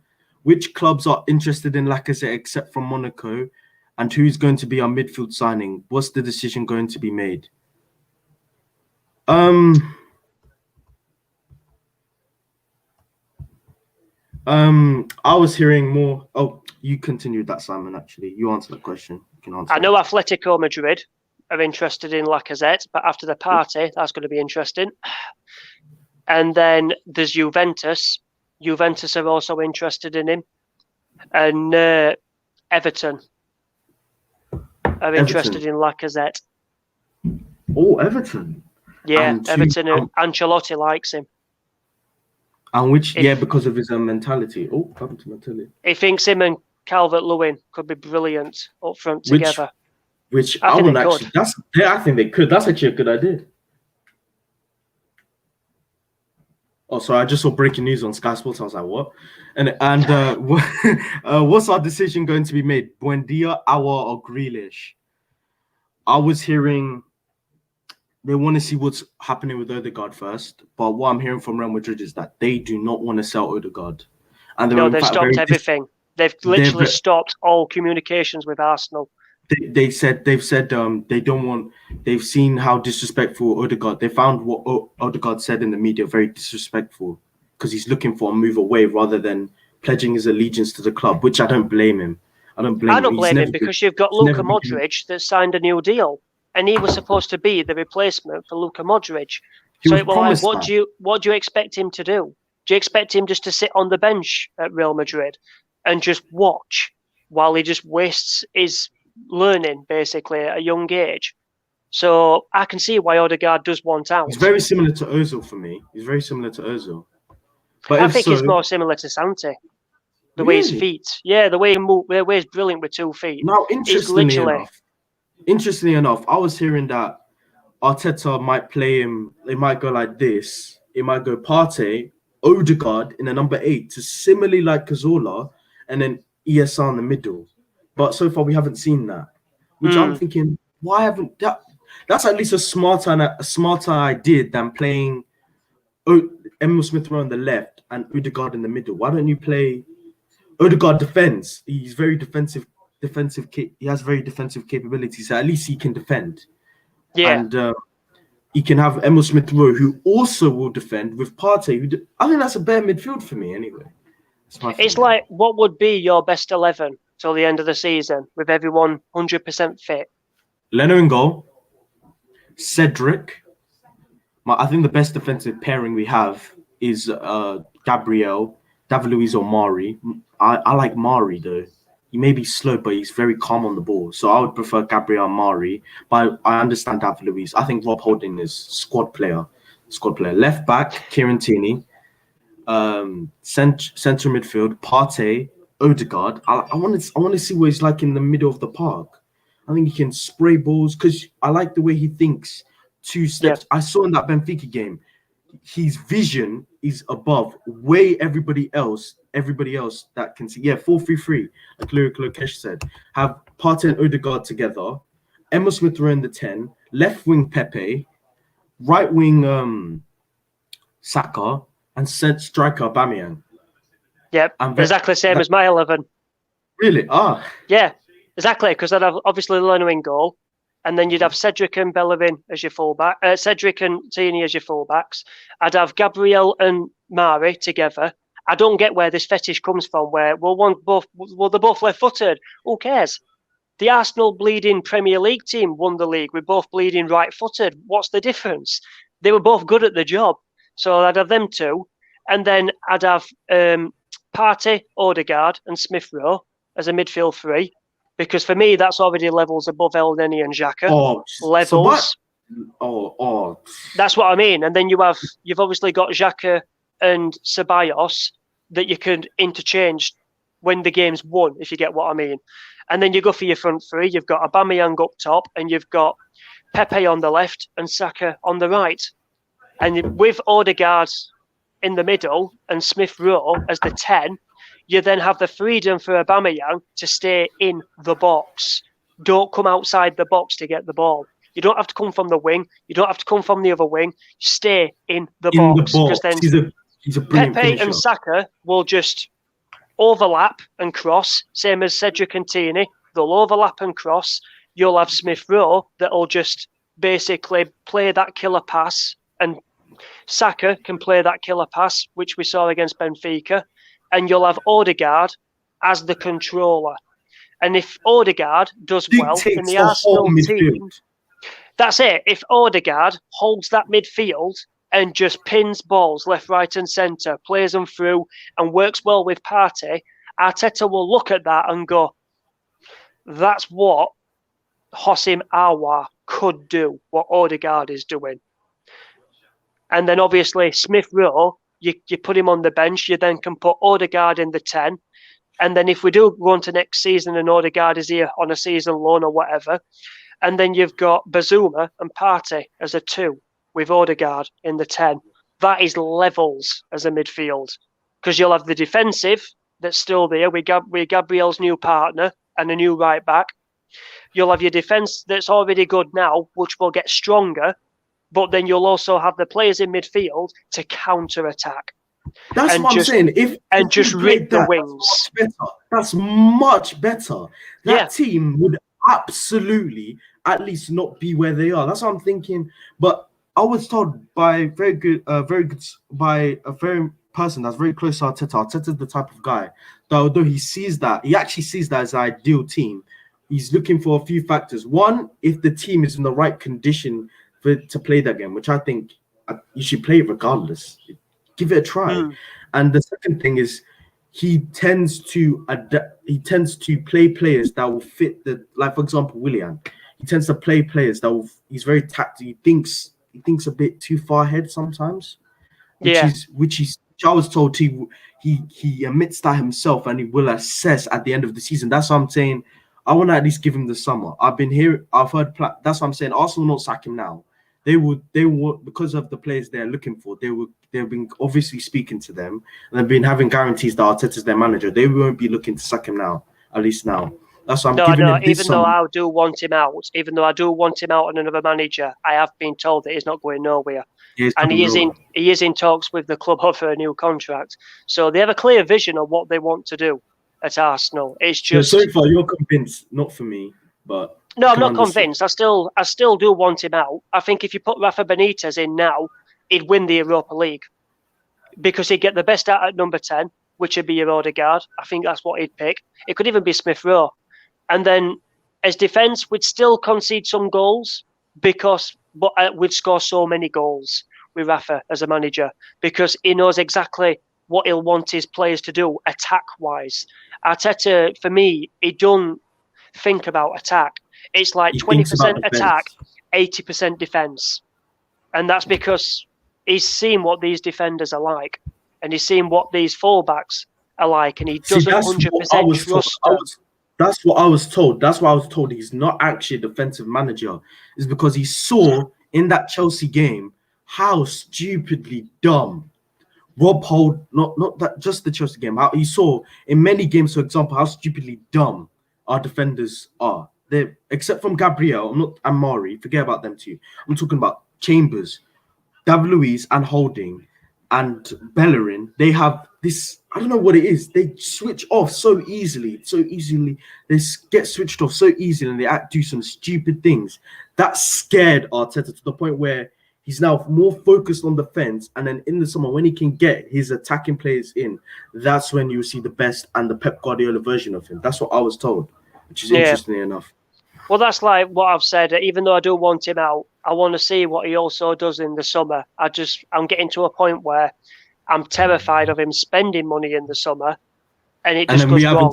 Which clubs are interested in Lacazette except from Monaco? And who's going to be our midfield signing? What's the decision going to be made? I was hearing more. Oh, you continued that, Simon, actually. You answered that question. You can answer. I know Atletico Madrid are interested in Lacazette, but after the party, that's going to be interesting. And then there's Juventus. Juventus are also interested in him. And Everton are interested in Lacazette. Oh, Everton. Yeah, Everton. Ancelotti likes him. And because of his mentality. Oh, what happened to mentality? He thinks him and Calvert-Lewin could be brilliant up front together. Which I wouldn't actually. I think they could. That's actually a good idea. Oh, sorry, I just saw breaking news on Sky Sports. I was like, what? And what's our decision going to be made? Buendia, Aouar, or Grealish? I was hearing they want to see what's happening with Odegaard first. But what I'm hearing from Real Madrid is that they do not want to sell Odegaard. And they've stopped everything. They've literally stopped all communications with Arsenal. They've said they don't want. They've seen how disrespectful Odegaard. They found what Odegaard said in the media very disrespectful because he's looking for a move away rather than pledging his allegiance to the club, which I don't blame him. I don't blame him because you've got Luka Modric that signed a new deal, and he was supposed to be the replacement for Luka Modric. So what do you expect him to do? Do you expect him just to sit on the bench at Real Madrid and just watch while he just wastes his learning basically at a young age? So I can see why Odegaard does want out. He's very similar to Ozil for me. He's very similar to Ozil. But I think he's more similar to Santi. The way his feet, the way he's brilliant with 2 feet. Now, interestingly enough, I was hearing that Arteta might play him. It might go like this. It might go Partey, Odegaard in the number 8 to similarly like Cazorla, and then ESR in the middle. But so far we haven't seen that. Which I'm thinking, why haven't that? That's at least a smarter idea than playing Emil Smith Rowe on the left and Odegaard in the middle. Why don't you play Odegaard defends? He's very defensive. He has very defensive capabilities. So at least he can defend. Yeah. And he can have Emil Smith Rowe, who also will defend with Partey. I think that's a better midfield for me anyway. It's like, what would be your best 11 till the end of the season with everyone 100% fit? Leno in goal. Cedric. I think the best defensive pairing we have is Gabriel, David Luiz, or Mari. I like Mari though. He may be slow, but he's very calm on the ball. So I would prefer Gabriel and Mari. But I understand David Luiz. I think Rob Holding is squad player. Left back, Kieran Tierney. Centre midfield, Partey, Odegaard. I want to see what he's like in the middle of the park. I think he can spray balls because I like the way he thinks. 2 steps. Yeah. I saw in that Benfica game, his vision is above way everybody else that can see. 4-3-3, like Lokesh said. Have Partey and Odegaard together. Emil Smith Rowe in the 10. Left wing Pepe. Right wing Saka. And striker Aubameyang. Yep, exactly the same as my 11. Really? Yeah, exactly, because I'd have obviously Leno in goal, and then you'd have Cedric and Bellerin as your fullback, Cedric and Tierney as your fullbacks. I'd have Gabriel and Mari together. I don't get where this fetish comes from, where they're both left-footed. Who cares? The Arsenal bleeding Premier League team won the league. We're both bleeding right-footed. What's the difference? They were both good at the job. So I'd have them 2. And then I'd have Partey, Odegaard, and Smith Rowe as a midfield 3. Because for me, that's already levels above Elneny and Xhaka. Levels. That's what I mean. And then you've obviously got Xhaka and Ceballos that you can interchange when the game's won, if you get what I mean. And then you go for your front 3. You've got Aubameyang up top, and you've got Pepe on the left and Saka on the right. And with Odegaard in the middle and Smith Rowe as the 10, you then have the freedom for Aubameyang to stay in the box. Don't come outside the box to get the ball. You don't have to come from the wing. You don't have to come from the other wing. Stay in the box. Because then he's a brilliant Pepe finisher. And Saka will just overlap and cross, same as Cedric and Tierney. They'll overlap and cross. You'll have Smith Rowe that'll just basically play that killer pass, and Saka can play that killer pass, which we saw against Benfica, and you'll have Odegaard as the controller. And if Odegaard does well in the Arsenal team, that's it. If Odegaard holds that midfield and just pins balls left, right and centre, plays them through and works well with Partey, Arteta will look at that and go, that's what Hossim Aouar could do, what Odegaard is doing. And then obviously Smith Rowe, you put him on the bench, you then can put Odegaard in the 10. And then if we do go on to next season and Odegaard is here on a season loan or whatever, and then you've got Bazuma and Partey as a 2 with Odegaard in the 10. That is levels as a midfield. Because you'll have the defensive that's still there with Gabriel's new partner and a new right back. You'll have your defence that's already good now, which will get stronger. But then you'll also have the players in midfield to counter-attack. That's what I'm saying. If just rid the wings. That's much better. That team would absolutely at least not be where they are. That's what I'm thinking. But I was told by a very good person that's very close to Arteta. Arteta's the type of guy that although he actually sees that as an ideal team, he's looking for a few factors. One, if the team is in the right condition to play that game, which I think you should play it regardless. Give it a try. And the second thing is he tends to play players that will fit like for example, Willian. he tends to play players he's very tactical. He thinks a bit too far ahead sometimes, which I was told he admits that himself, and he will assess at the end of the season. That's what I'm saying. I want to at least give him the summer. I've heard. That's what I'm saying. Arsenal will not sack him now. They would because of the players they're looking for. They've been obviously speaking to them, and they've been having guarantees that Arteta's their manager. They won't be looking to sack him now. At least now. That's why I'm giving him this summer. Even though I do want him out, and another manager, I have been told that he's not going nowhere. And he is in talks with the club for a new contract. So they have a clear vision of what they want to do at Arsenal. It's just so far you're convinced, not for me, but no, I'm not convinced. I still do want him out. I think if you put Rafa Benitez in now, he'd win the Europa League because he'd get the best out at number 10, which would be your Odegaard. I think that's what he'd pick. It could even be Smith Rowe. And then as defence, we'd still concede some goals but we'd score so many goals with Rafa as a manager because he knows exactly what he'll want his players to do attack-wise. Arteta, for me, he don't think about attack. It's like 20% attack, 80% defence. And that's because he's seen what these defenders are like and he's seen what these fullbacks are like and he doesn't 100% trust them. That's what I was told. That's why I was told he's not actually a defensive manager. Is because he saw in that Chelsea game how stupidly dumb Rob Hold, not that just the Chelsea game. How he saw in many games, for example, how stupidly dumb our defenders are. They, except from Gabriel, and Mari, forget about them two. I'm talking about Chambers, David Luiz, and Holding, and Bellerin. They have this. I don't know what it is. They switch off so easily. They get switched off so easily, and they do some stupid things. That scared Arteta to the point where he's now more focused on defense. And then in the summer, when he can get his attacking players in, that's when you see the best and the Pep Guardiola version of him. That's what I was told, which is interesting enough. Well, that's like what I've said. Even though I do want him out, I want to see what he also does in the summer. I'm getting to a point where I'm terrified of him spending money in the summer, and it just goes wrong.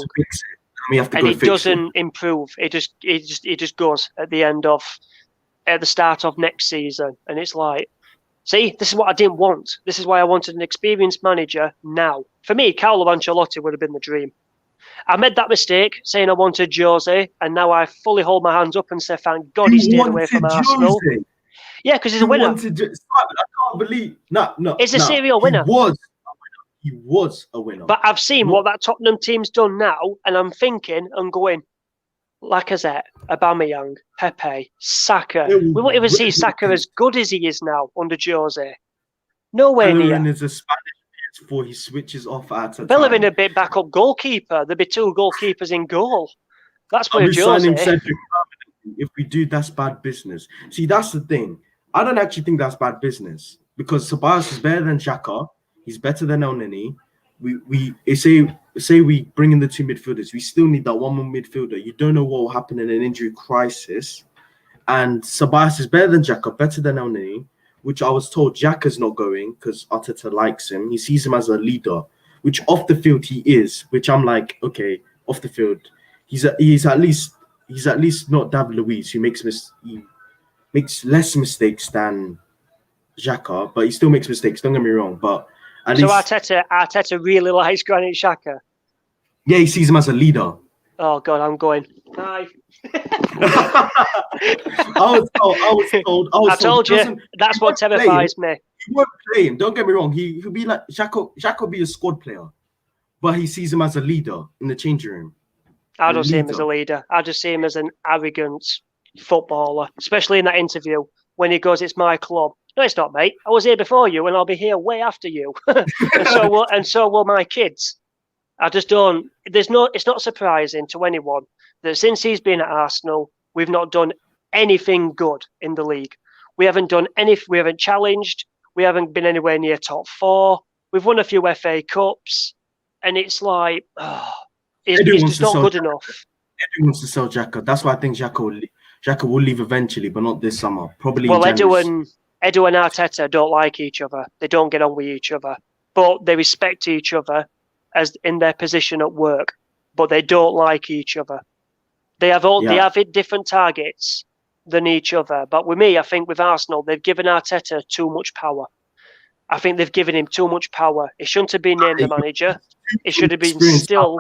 It doesn't improve. It just goes at the start of next season, and it's like, see, this is what I didn't want. This is why I wanted an experienced manager now. For me, Carlo Ancelotti would have been the dream. I made that mistake saying I wanted Jose, and now I fully hold my hands up and say, thank God he stayed away from Arsenal. Yeah, because he's a winner. I can't believe. No. He's a serial winner. He was a winner. But I've seen what that Tottenham team's done now, and I'm thinking and going, Lacazette, Aubameyang, Pepe, Saka. We won't even see Saka as good as he is now under Jose. Nowhere near. Bellerin is a Spanish before he switches off at a Bellerin a bit backup goalkeeper. There'd be two goalkeepers in goal. That's where Jose. If we do, that's bad business. See, that's the thing. I don't actually think that's bad business because Ceballos is better than Xhaka. He's better than El Neni. We say we bring in the two midfielders. We still need that one more midfielder. You don't know what will happen in an injury crisis. And Ceballos is better than Xhaka, better than El Neni, which I was told Xhaka's not going because Arteta likes him. He sees him as a leader, which off the field he is. Which I'm like, okay, off the field, he's at least not David Luiz, who makes less mistakes than Xhaka, but he still makes mistakes. Don't get me wrong, but so Arteta really likes Granit Xhaka. Yeah, he sees him as a leader. Oh God, I'm going. Bye. I told you that's what terrifies me. He won't play him. Don't get me wrong. He'll be like Xhaka will be a squad player, but he sees him as a leader in the changing room. I don't see him as a leader. I just see him as an arrogant footballer, especially in that interview when he goes, "It's my club." No, it's not, mate. I was here before you, and I'll be here way after you, and so will my kids. I just don't. It's not surprising to anyone that since he's been at Arsenal, we've not done anything good in the league. We haven't done anything. We haven't challenged. We haven't been anywhere near top 4. We've won a few FA Cups, and it's like, it's just not good enough. Everyone wants to sell Xhaka. That's why I think Xhaka will leave eventually, but not this summer. Probably. Well, Edu and Arteta don't like each other. They don't get on with each other, but they respect each other as in their position at work. But they don't like each other. They have different targets, than each other. But with me, I think with Arsenal, they've given Arteta too much power. I think they've given him too much power. He shouldn't have been named the manager. He should have been still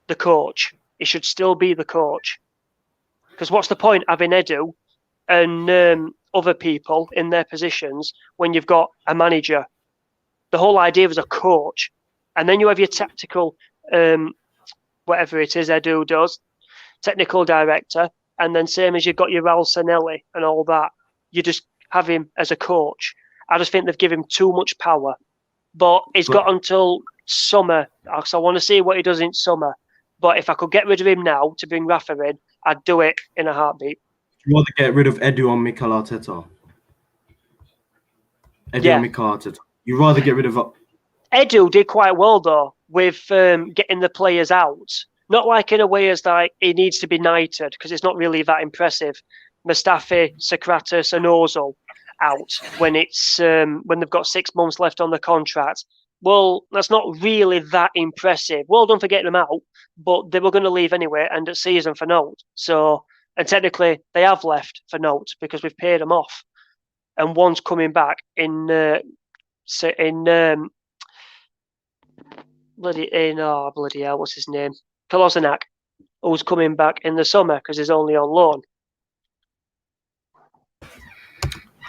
the coach. He should still be the coach. Because what's the point having Edu and other people in their positions when you've got a manager? The whole idea was a coach. And then you have your tactical, whatever it is Edu does, technical director. And then same as you've got your Raul Sanelli and all that, you just have him as a coach. I just think they've given him too much power. But he's got until summer. So I want to see what he does in summer. But if I could get rid of him now to bring Rafa in, I'd do it in a heartbeat. You rather get rid of Edu or Mikel Arteta? Edu or Mikel Arteta? You'd rather get rid of... Edu did quite well, though, with getting the players out. Not like in a way as like he needs to be knighted, because it's not really that impressive. Mustafi, Socrates and Ozil out when they've got 6 months left on the contract. Well, that's not really that impressive. Well done for getting them out, but they were going to leave anyway, end of season for note. So, and technically they have left for note because we've paid them off, and one's coming back in bloody hell, what's his name? Kolasinac, who's coming back in the summer because he's only on loan.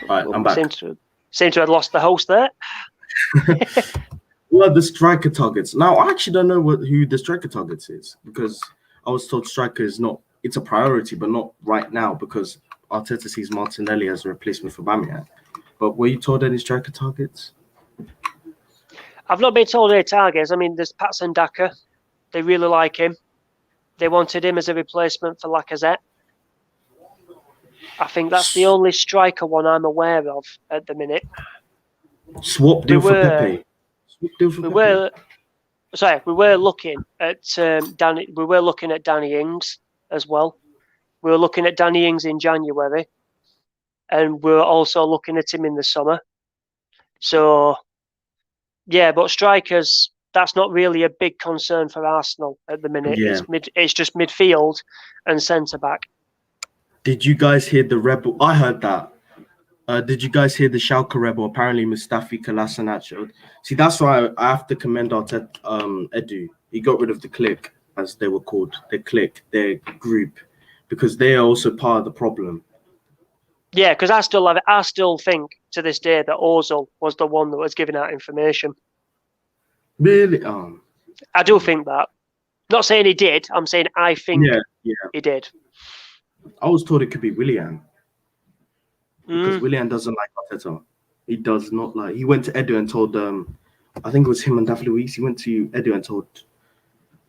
Right, I'm back. Seem to have lost the host there. What are the striker targets? Now, I actually don't know who the striker targets is, because I was told striker is not, it's a priority, but not right now, because Arteta sees Martinelli as a replacement for Aubameyang. But were you told any striker targets? I've not been told any targets. I mean, there's Patson Daka. They really like him. They wanted him as a replacement for Lacazette. I think that's the only striker one I'm aware of at the minute. Swap deal for Pepe. We were looking at Danny. We were looking at Danny Ings as well. We were looking at Danny Ings in January, and we were also looking at him in the summer. So, yeah, but strikers, that's not really a big concern for Arsenal at the minute. Yeah. It's just midfield and centre back. Did you guys hear the Rebel? I heard that. Did you guys hear the Schalke Rebel? Apparently, Mustafi Kolasinac. See, that's why I have to commend Edu. He got rid of the clique, as they were called, their clique, their group, because they are also part of the problem. Yeah, because I still think to this day that Ozil was the one that was giving out information. Really? I do think that. Not saying he did. I'm saying I think he did. I was told it could be Willian. Because Willian doesn't like Arteta. He does not like. He went to Edu and told I think it was him and David Luiz. He went to Edu and told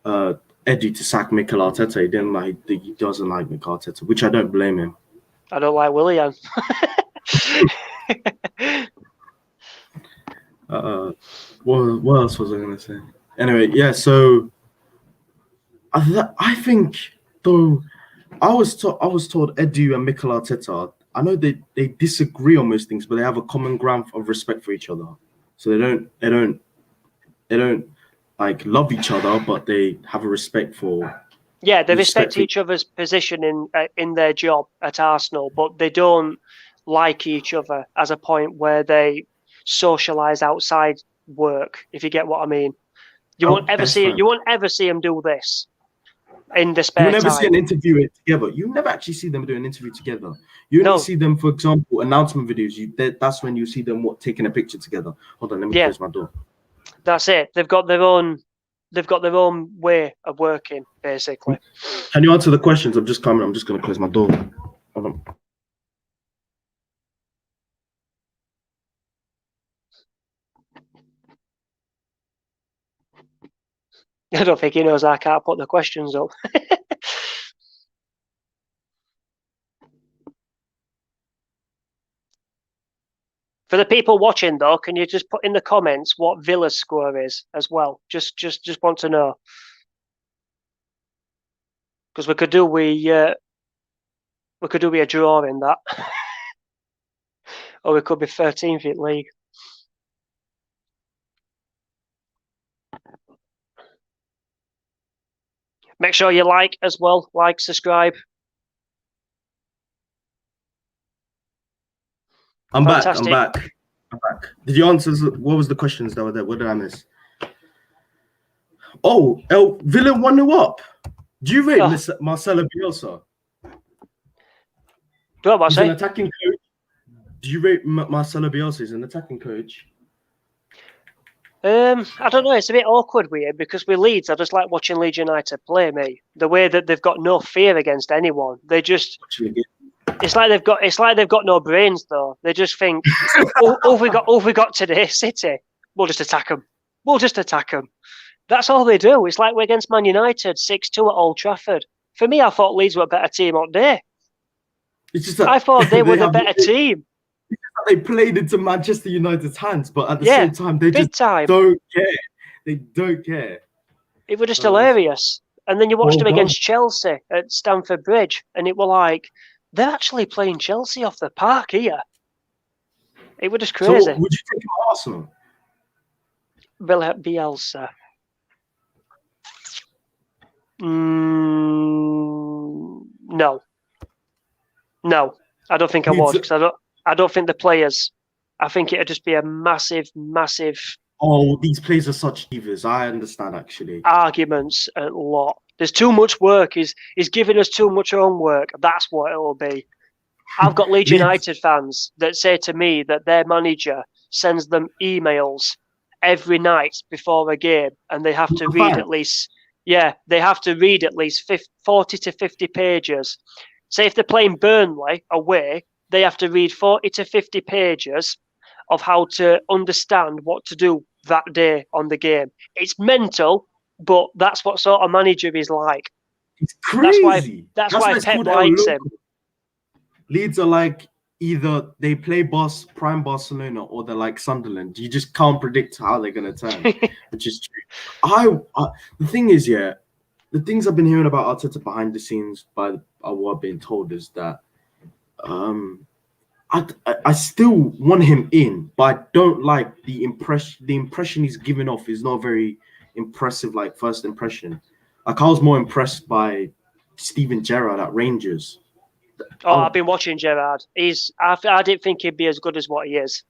Edu to sack Mikel Arteta. He doesn't like Mikel Arteta, which I don't blame him. I don't like Willian. What else was I gonna say? Anyway, yeah. So I think though I was told Edu and Mikel Arteta. I know they disagree on most things, but they have a common ground of respect for each other. So they don't like love each other, but they have a respect for. Yeah, they respect each other's position in their job at Arsenal, but they don't like each other as a point where they socialise outside work. If you get what I mean, you won't ever see them do this. In the spare time. You never see an interview together. You never actually see them do an interview together. You only see them, for example, announcement videos. That's when you see them taking a picture together. Hold on, let me close my door. That's it. They've got their own way of working, basically. Can you answer the questions? I'm just coming. I'm just going to close my door. Hold on. I don't think he knows I can't put the questions up. For the people watching, though, can you just put in the comments what Villa's score is as well? Just want to know, because we could do a draw in that, or we could be 13th in league. Make sure you like as well. Like, subscribe. I'm Fantastic. back. Did you answer? What was the questions that were there? What did I miss? Oh, Villa 1-0 up. Do you rate Marcelo Bielsa? He's an attacking coach. Do you rate Marcelo Bielsa as an attacking coach? I don't know. It's a bit awkward with him because with Leeds, I just like watching Leeds United play. The way that they've got no fear against anyone. They just. It's like they've got no brains though. They just think, oh, we got today, City. We'll just attack them. That's all they do. It's like we're against Man United, 6-2 at Old Trafford. For me, I thought Leeds were a better team all day. It's just that I thought they were the better team. They played into Manchester United's hands, but at the same time, they just don't care. They don't care. It was just hilarious. And then you watched them against Chelsea at Stamford Bridge, and it were like, they're actually playing Chelsea off the park here. It was just crazy. So would you take Arsenal? Bielsa. No, I don't think I would because I don't think the players. I think it'd just be a massive. Oh, these players are such divas. I understand actually. Arguments a lot. There's too much work. He's giving us too much homework. That's what it will be. I've got Leeds United fans that say to me that their manager sends them emails every night before a game, and they have to read at least. Yeah, they have to read at least 40 to 50 pages. Say if they're playing Burnley away, they have to read 40 to 50 pages of how to understand what to do that day on the game. It's mental, but that's what sort of manager he's like. It's crazy. That's why Pep likes him. Leeds are like either they play prime Barcelona or they're like Sunderland. You just can't predict how they're going to turn, which is true. The thing is, the things I've been hearing about Arteta behind the scenes by what I've been told is that I still want him in, but I don't like the impression. The impression he's giving off is not very impressive, like first impression. Like I was more impressed by Steven Gerrard at Rangers. I've been watching Gerrard. I didn't think he'd be as good as what he is.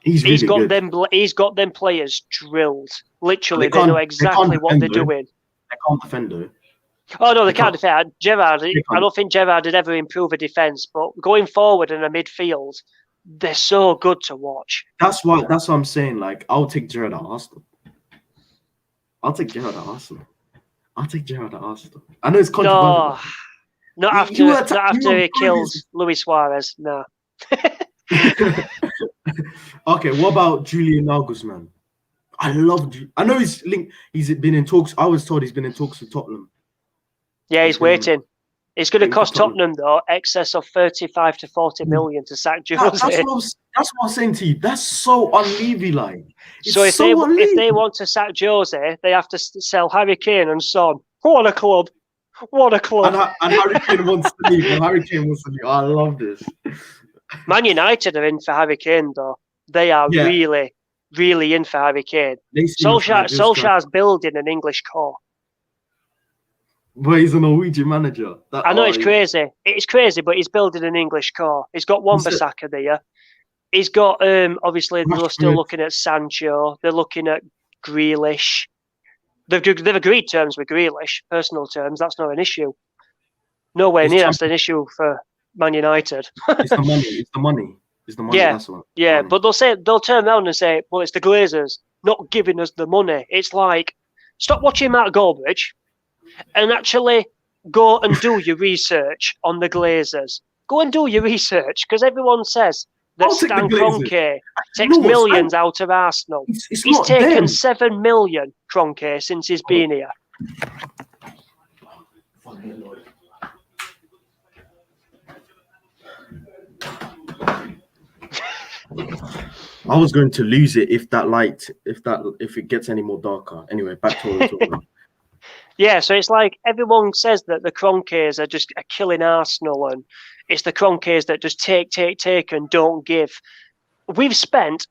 He's got good. He's got them players drilled. Literally, they know exactly what they're doing. They can't defend though. Oh no, they can't defend. Gerrard, I don't think Gerrard did ever improve a defence, but going forward in a midfield, they're so good to watch. That's what I'm saying. Like, I'll take Gerrard at Arsenal. I know it's controversial. Not after he kills Luis Suarez. No. Okay, what about Julian Nagelsmann? I know he's been in talks. I was told he's been in talks with Tottenham. Yeah, he's waiting. It's going to cost Tottenham though excess of 35 to 40 million to sack Jose. That's what I'm saying to you. That's so unlevy-like. So if they want to sack Jose, they have to sell Harry Kane and Son. What a club! And Harry Kane wants to leave. I love this. Man United are in for Harry Kane though. They are really, really in for Harry Kane. Solskjaer's building an English core. But he's a Norwegian manager. I know it's crazy. It's crazy, but he's building an English core. He's got Wan-Bissaka there. He's got obviously they're still looking at Sancho. They're looking at Grealish. They've agreed terms with Grealish, personal terms. That's not an issue. Nowhere near that's an issue for Man United. It's the money. Yeah, that's what. Yeah. But they'll turn around and say, "Well, it's the Glazers not giving us the money." It's like, stop watching Mark Goldbridge and actually go and do your research on the Glazers. Go and do your research because everyone says that Stan Kroenke takes millions out of Arsenal. He's taken 7 million, Kroenke, since he's been here. I was going to lose it if it gets any more darker. Anyway, back to what we're talking about. Yeah, so it's like everyone says that the Kroenkes are killing Arsenal, and it's the Kroenkes that just take and don't give. We've spent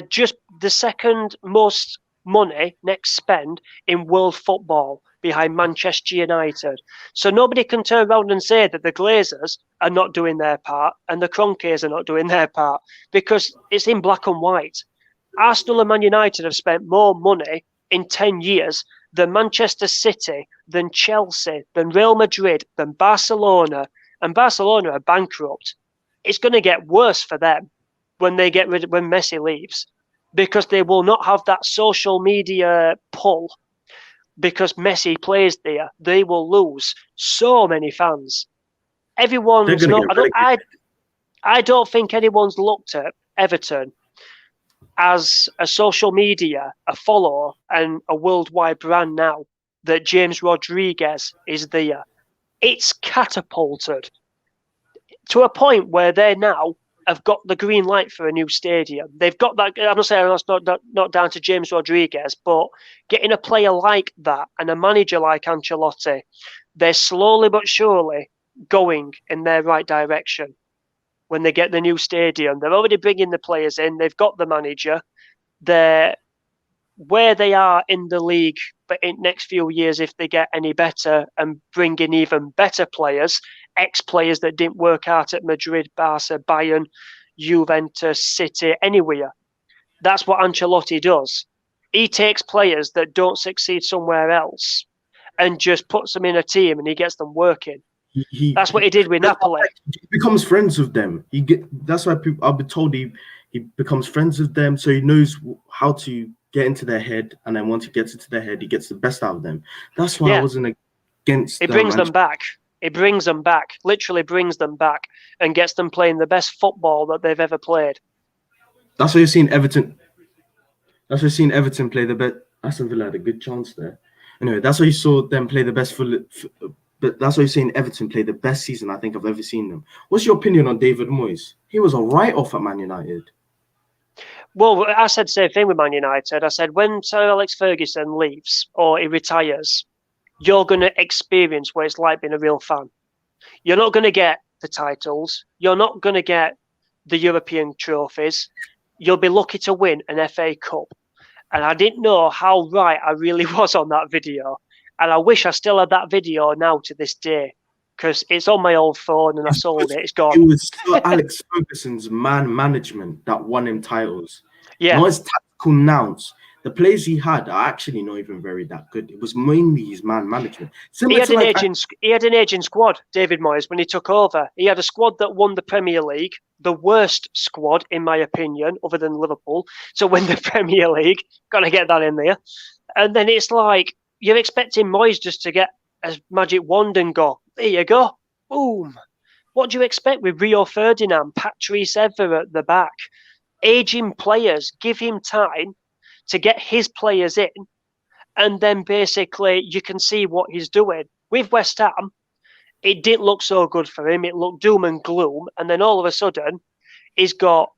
just the second most money next spend in world football. behind Manchester United. So nobody can turn around and say that the Glazers are not doing their part and the Kroenkes are not doing their part, because it's in black and white. Arsenal and Man United have spent more money in 10 years than Manchester City, than Chelsea, than Real Madrid, than Barcelona, and Barcelona are bankrupt. It's going to get worse for them when Messi leaves, because they will not have that social media pull. Because Messi plays there, they will lose so many fans. Everyone's not. I don't think anyone's looked at Everton as a social media, a follower, and a worldwide brand now that James Rodriguez is there. It's catapulted to a point where they now have got the green light for a new stadium. They've got that. I'm not saying that's not down to James Rodriguez, but getting a player like that and a manager like Ancelotti, they're slowly but surely going in their right direction. When they get the new stadium, they're already bringing the players in. They've got the manager. They're where they are in the league, but in next few years, if they get any better and bring in even better players, ex-players that didn't work out at Madrid, Barca, Bayern, Juventus, City, anywhere. That's what Ancelotti does. He takes players that don't succeed somewhere else and just puts them in a team and he gets them working. That's what he did with Napoli. He becomes friends with them. That's why I've been told he becomes friends with them, so he knows how to get into their head, and then once he gets into their head, he gets the best out of them. That's why I wasn't against. He brings them back. He brings them back. Literally brings them back and gets them playing the best football that they've ever played. That's why you're seeing Everton. That's why you're seeing Everton play the best. Aston Villa had a good chance there. Anyway, that's why you saw them play the best but that's why you're seeing Everton play the best season I think I've ever seen them. What's your opinion on David Moyes? He was a write-off at Man United. Well, I said the same thing with Man United. I said, when Sir Alex Ferguson leaves or he retires, you're going to experience what it's like being a real fan. You're not going to get the titles. You're not going to get the European trophies. You'll be lucky to win an FA Cup. And I didn't know how right I really was on that video. And I wish I still had that video now to this day, because it's on my old phone and I sold it. It's gone. It was Sir Alex Ferguson's man management that won him titles. Yeah. Not his tactical nous. The players he had are actually not even very that good. It was mainly his man management. He had an aging squad, David Moyes, when he took over. He had a squad that won the Premier League, the worst squad, in my opinion, other than Liverpool, to win the Premier League. Got to get that in there. And then it's like, you're expecting Moyes just to get a magic wand and go, there you go, boom. What do you expect with Rio Ferdinand, Patrice Evra at the back? Aging players, give him time to get his players in, and then basically you can see what he's doing. With West Ham, it didn't look so good for him. It looked doom and gloom, and then all of a sudden, he's got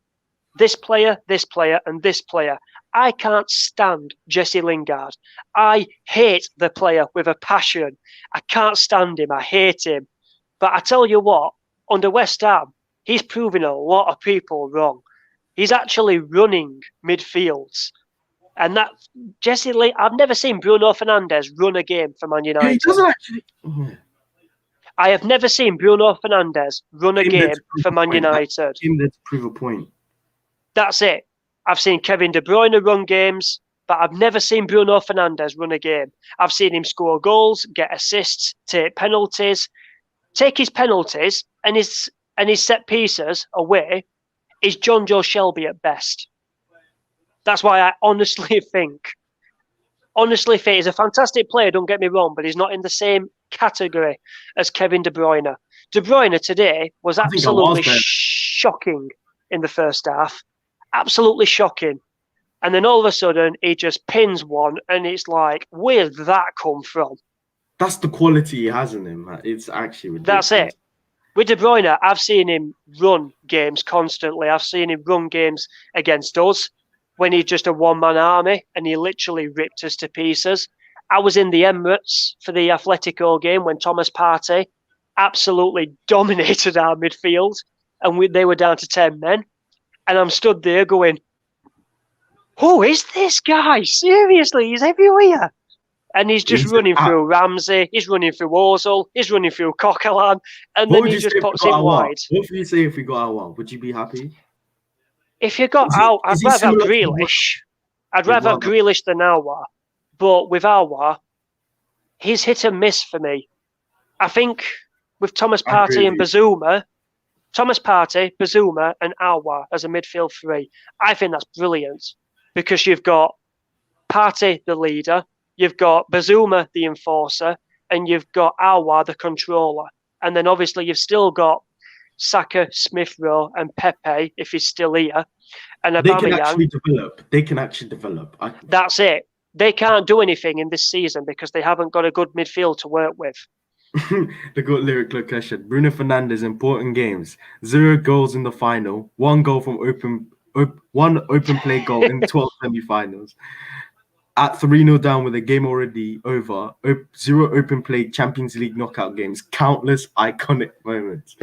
this player, and this player. I can't stand Jesse Lingard. I hate the player with a passion. I can't stand him. I hate him. But I tell you what, under West Ham, he's proving a lot of people wrong. He's actually running midfields. And that I've never seen Bruno Fernandes run a game for Man United. He doesn't actually. I have never seen Bruno Fernandes run a game for Man United. Him there to prove a point. That's it. I've seen Kevin De Bruyne run games, but I've never seen Bruno Fernandes run a game. I've seen him score goals, get assists, take penalties. Take his penalties and his set pieces away is John Joe Shelby at best. That's why I honestly think he's a fantastic player, don't get me wrong, but he's not in the same category as Kevin De Bruyne. De Bruyne today was absolutely shocking in the first half. Absolutely shocking. And then all of a sudden, he just pins one, and it's like, where did that come from? That's the quality he has in him. It's actually ridiculous. That's it. With De Bruyne, I've seen him run games constantly. I've seen him run games against us when he's just a one-man army, and he literally ripped us to pieces. I was in the Emirates for the Atletico game when Thomas Partey absolutely dominated our midfield, and they were down to 10 men. And I'm stood there going, who is this guy? Seriously, he's everywhere. And he's just running through Ramsey, he's running through Ozil, he's running through Coquelin, and then he just puts him wide. What would you say if we got Aouar? Would you be happy? If you got out, I'd rather have Grealish. I'd rather have Grealish than Aouar. But with Aouar, he's hit and miss for me. I think with Thomas Partey and Bazuma, and Aouar as a midfield three, I think that's brilliant because you've got Partey, the leader, you've got Bazuma, the enforcer, and you've got Aouar, the controller. And then obviously you've still got Saka, Smith Rowe, and Pepe, if he's still here. And Aubameyang. They can actually develop. That's it. They can't do anything in this season because they haven't got a good midfield to work with. The good lyrical question. Bruno Fernandes, important games. 0 goals in the final. 1 goal from one open play goal in 12 semi-finals. At 3-0 down with the game already over. 0 open play Champions League knockout games. Countless iconic moments.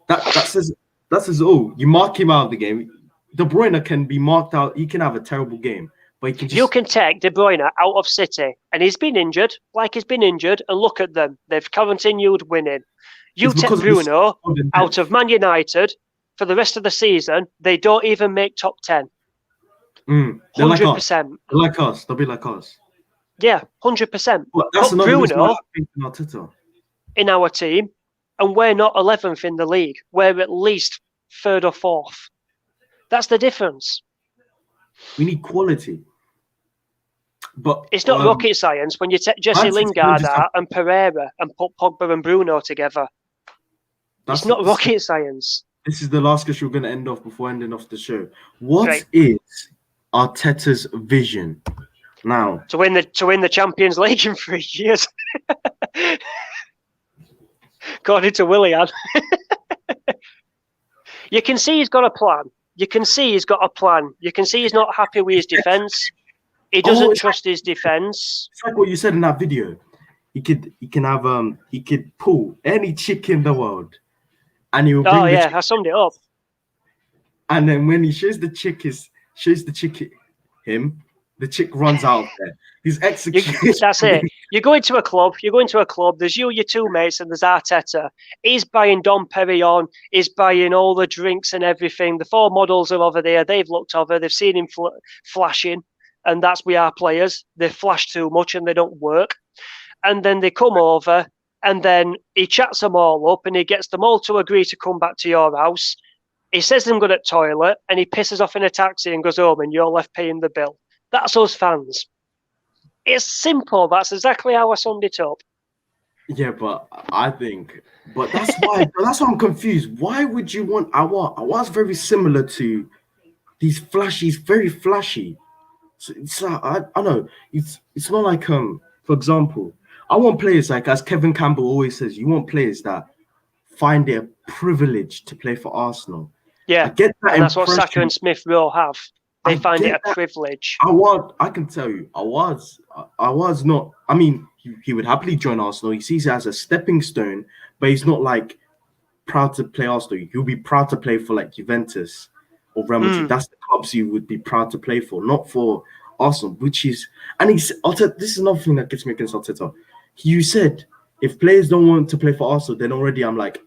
That says all. You mark him out of the game. De Bruyne can be marked out. He can have a terrible game. But you can take De Bruyne out of City, and he's been injured, and look at them. They've continued winning. You take Bruno out of Man United for the rest of the season, they don't even make top 10. 100%. They're like us. They'll be like us. Yeah, 100%. But that's Put Bruno in our team, and we're not 11th in the league. We're at least 3rd or 4th. That's the difference. We need quality. But it's not rocket science when you take Jesse Lingard out and Pereira and put Pogba and Bruno together. It's not rocket science. This is the last question we're going to end off before ending off the show. What is Arteta's vision now? To win the Champions League in 3 years. According to Willian. You can see he's got a plan. You can see he's not happy with his defence. He doesn't trust his defence. It's like what you said in that video. He could pull any chick in the world, and he will. I summed it up. And then when he shows the chick him, the chick runs out there. He's executed. That's it. You go into a club. There's you, your two mates, and there's Arteta. He's buying Dom Perignon. He's buying all the drinks and everything. The 4 models are over there. They've looked over. They've seen him flashing. And that's we are players. They flash too much and they don't work. And then they come over and then he chats them all up and he gets them all to agree to come back to your house. He says they're good at toilet and he pisses off in a taxi and goes home and you're left paying the bill. That's us fans. It's simple. That's exactly how I summed it up. Yeah, but that's why I'm confused. Why would you want Aouar? Aouar's very similar to these flashy. He's very flashy. So it's like, I know it's not like for example, I want players like, as Kevin Campbell always says, you want players that find it a privilege to play for Arsenal. Yeah, I get that, and that's what Saka and Smith Rowe have. They find it a privilege. I can tell you, Aouar's not. I mean, he would happily join Arsenal. He sees it as a stepping stone, but he's not like proud to play Arsenal. He'll be proud to play for like Juventus or Real Madrid. That's the clubs he would be proud to play for, not for Arsenal, this is another thing that gets me against Arteta. You said if players don't want to play for Arsenal, then already I'm like,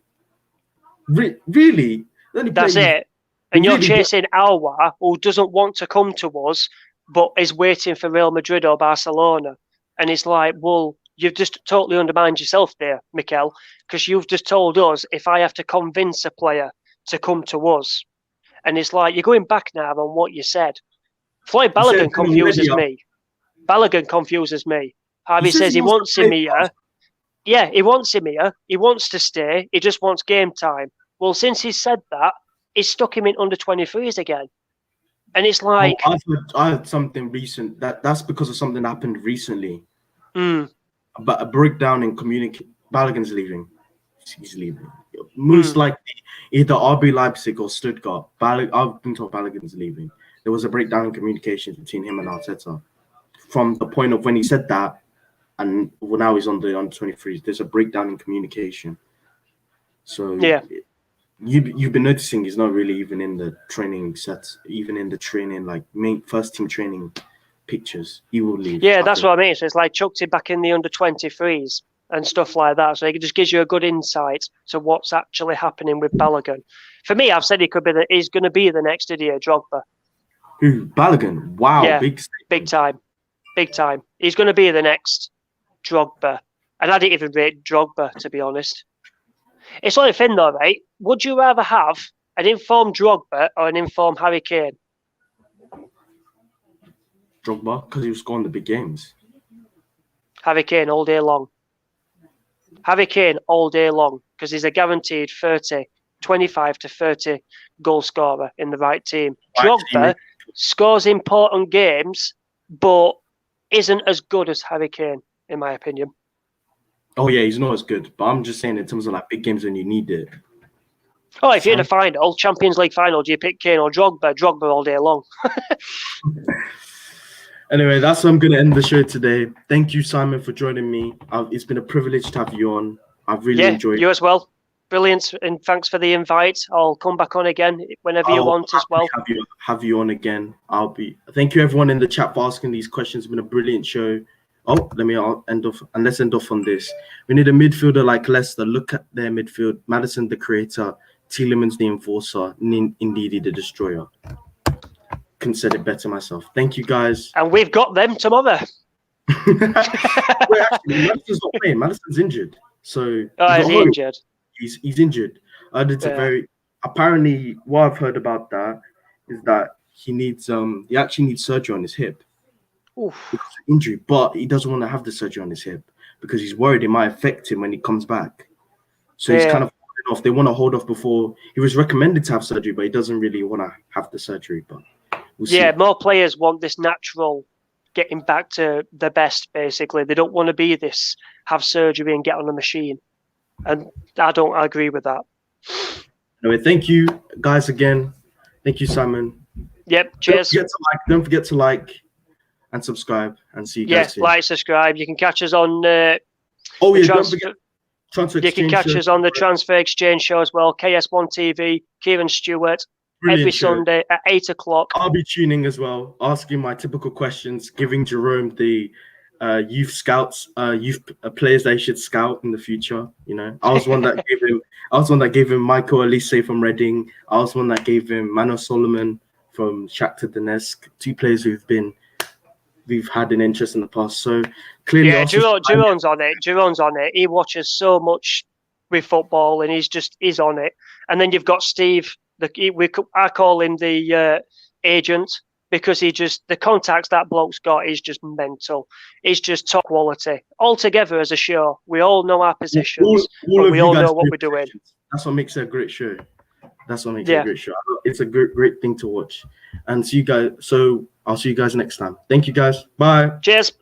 really? That's it. And you're chasing Aouar, who doesn't want to come to us, but is waiting for Real Madrid or Barcelona. And it's like, well, you've just totally undermined yourself there, Mikel, because you've just told us if I have to convince a player to come to us. And it's like, you're going back now on what you said. Floyd Balogun confuses me. Harvey says he wants him here. Yeah, he wants him here. He wants to stay. He just wants game time. Well, since he's said that, he's stuck him in under 23s again. And it's like... I heard something recent. That's because of something that happened recently. But a breakdown in communication. Balogun's leaving. He's leaving. Most likely either RB Leipzig or Stuttgart. I've been told Balogun's leaving. There was a breakdown in communications between him and Arteta. From the point of when he said that, and now he's on the under 23s, there's a breakdown in communication. So yeah, you've been noticing he's not really even in the training sets, even in the training, like main first team training pictures. He will leave. Yeah, that's what I mean. So it's like chucked him back in the under-23s and stuff like that. So it just gives you a good insight to what's actually happening with Balogun. For me, I've said he's going to be the next Didier Drogba. Who? Balogun? Wow, yeah, big time. He's going to be the next Drogba. And I didn't even rate Drogba, to be honest. It's like a thing, though, right? Would you rather have an informed Drogba or an informed Harry Kane? Drogba, because he was scoring the big games. Harry Kane all day long. Harry Kane all day long, because he's a guaranteed 25 to 30 goal scorer in the right team. Drogba scores important games, but isn't as good as Harry Kane, in my opinion. Oh, yeah, he's not as good. But I'm just saying in terms of like big games when you need it. Oh, if you're in a final, Champions League final, do you pick Kane or Drogba? Drogba all day long. Anyway, that's how I'm going to end the show today. Thank you, Simon, for joining me. It's been a privilege to have you on. I've really enjoyed it. You as well. Brilliant. And thanks for the invite. I'll come back on again whenever you want as well. Have you on again. Thank you, everyone in the chat, for asking these questions. It's been a brilliant show. Oh, let's end off on this. We need a midfielder like Leicester. Look at their midfield. Maddison, the creator. Tielemans, the enforcer. Ndidi, the destroyer. Couldn't said it better myself. Thank you, guys. And we've got them tomorrow. Wait, actually, Maddison's not playing. Maddison's injured. So he's injured. He's injured. Apparently, what I've heard about that is that he actually needs surgery on his hip. Oof. Because of injury, but he doesn't want to have the surgery on his hip because he's worried it might affect him when he comes back. So he's kind of holding off. They want to hold off before. He was recommended to have surgery, but he doesn't really want to have the surgery. But we'll see. More players want this natural getting back to the best, basically. They don't want to be this, have surgery and get on a machine. And I agree with that. Anyway, thank you guys again. Thank you, Simon. Yep, cheers. Don't forget to like and subscribe, and see you guys soon. Like, subscribe. You can catch us on don't forget Transfer Exchange. You can catch us on the Transfer Exchange show as well. KS1 TV, Kieran Stewart. Brilliant every show. Sunday at 8 o'clock. I'll be tuning as well, asking my typical questions, giving Jerome the youth scouts, youth players they should scout in the future. You know, I was one that gave him Michael Elise from Reading. I was one that gave him Mano Solomon from Shakhtar Donetsk. 2 players we've had an interest in the past. So clearly, Jerome's on it. Jerome's on it. He watches so much with football, and he's on it. And then you've got Steve. I call him the agent, because the contacts that bloke's got is just mental. It's just top quality. All together as a show, we all know our positions, but we all know what we're doing. That's what makes it a great show. It's a great thing to watch. And see you guys. So I'll see you guys next time. Thank you, guys. Bye. Cheers.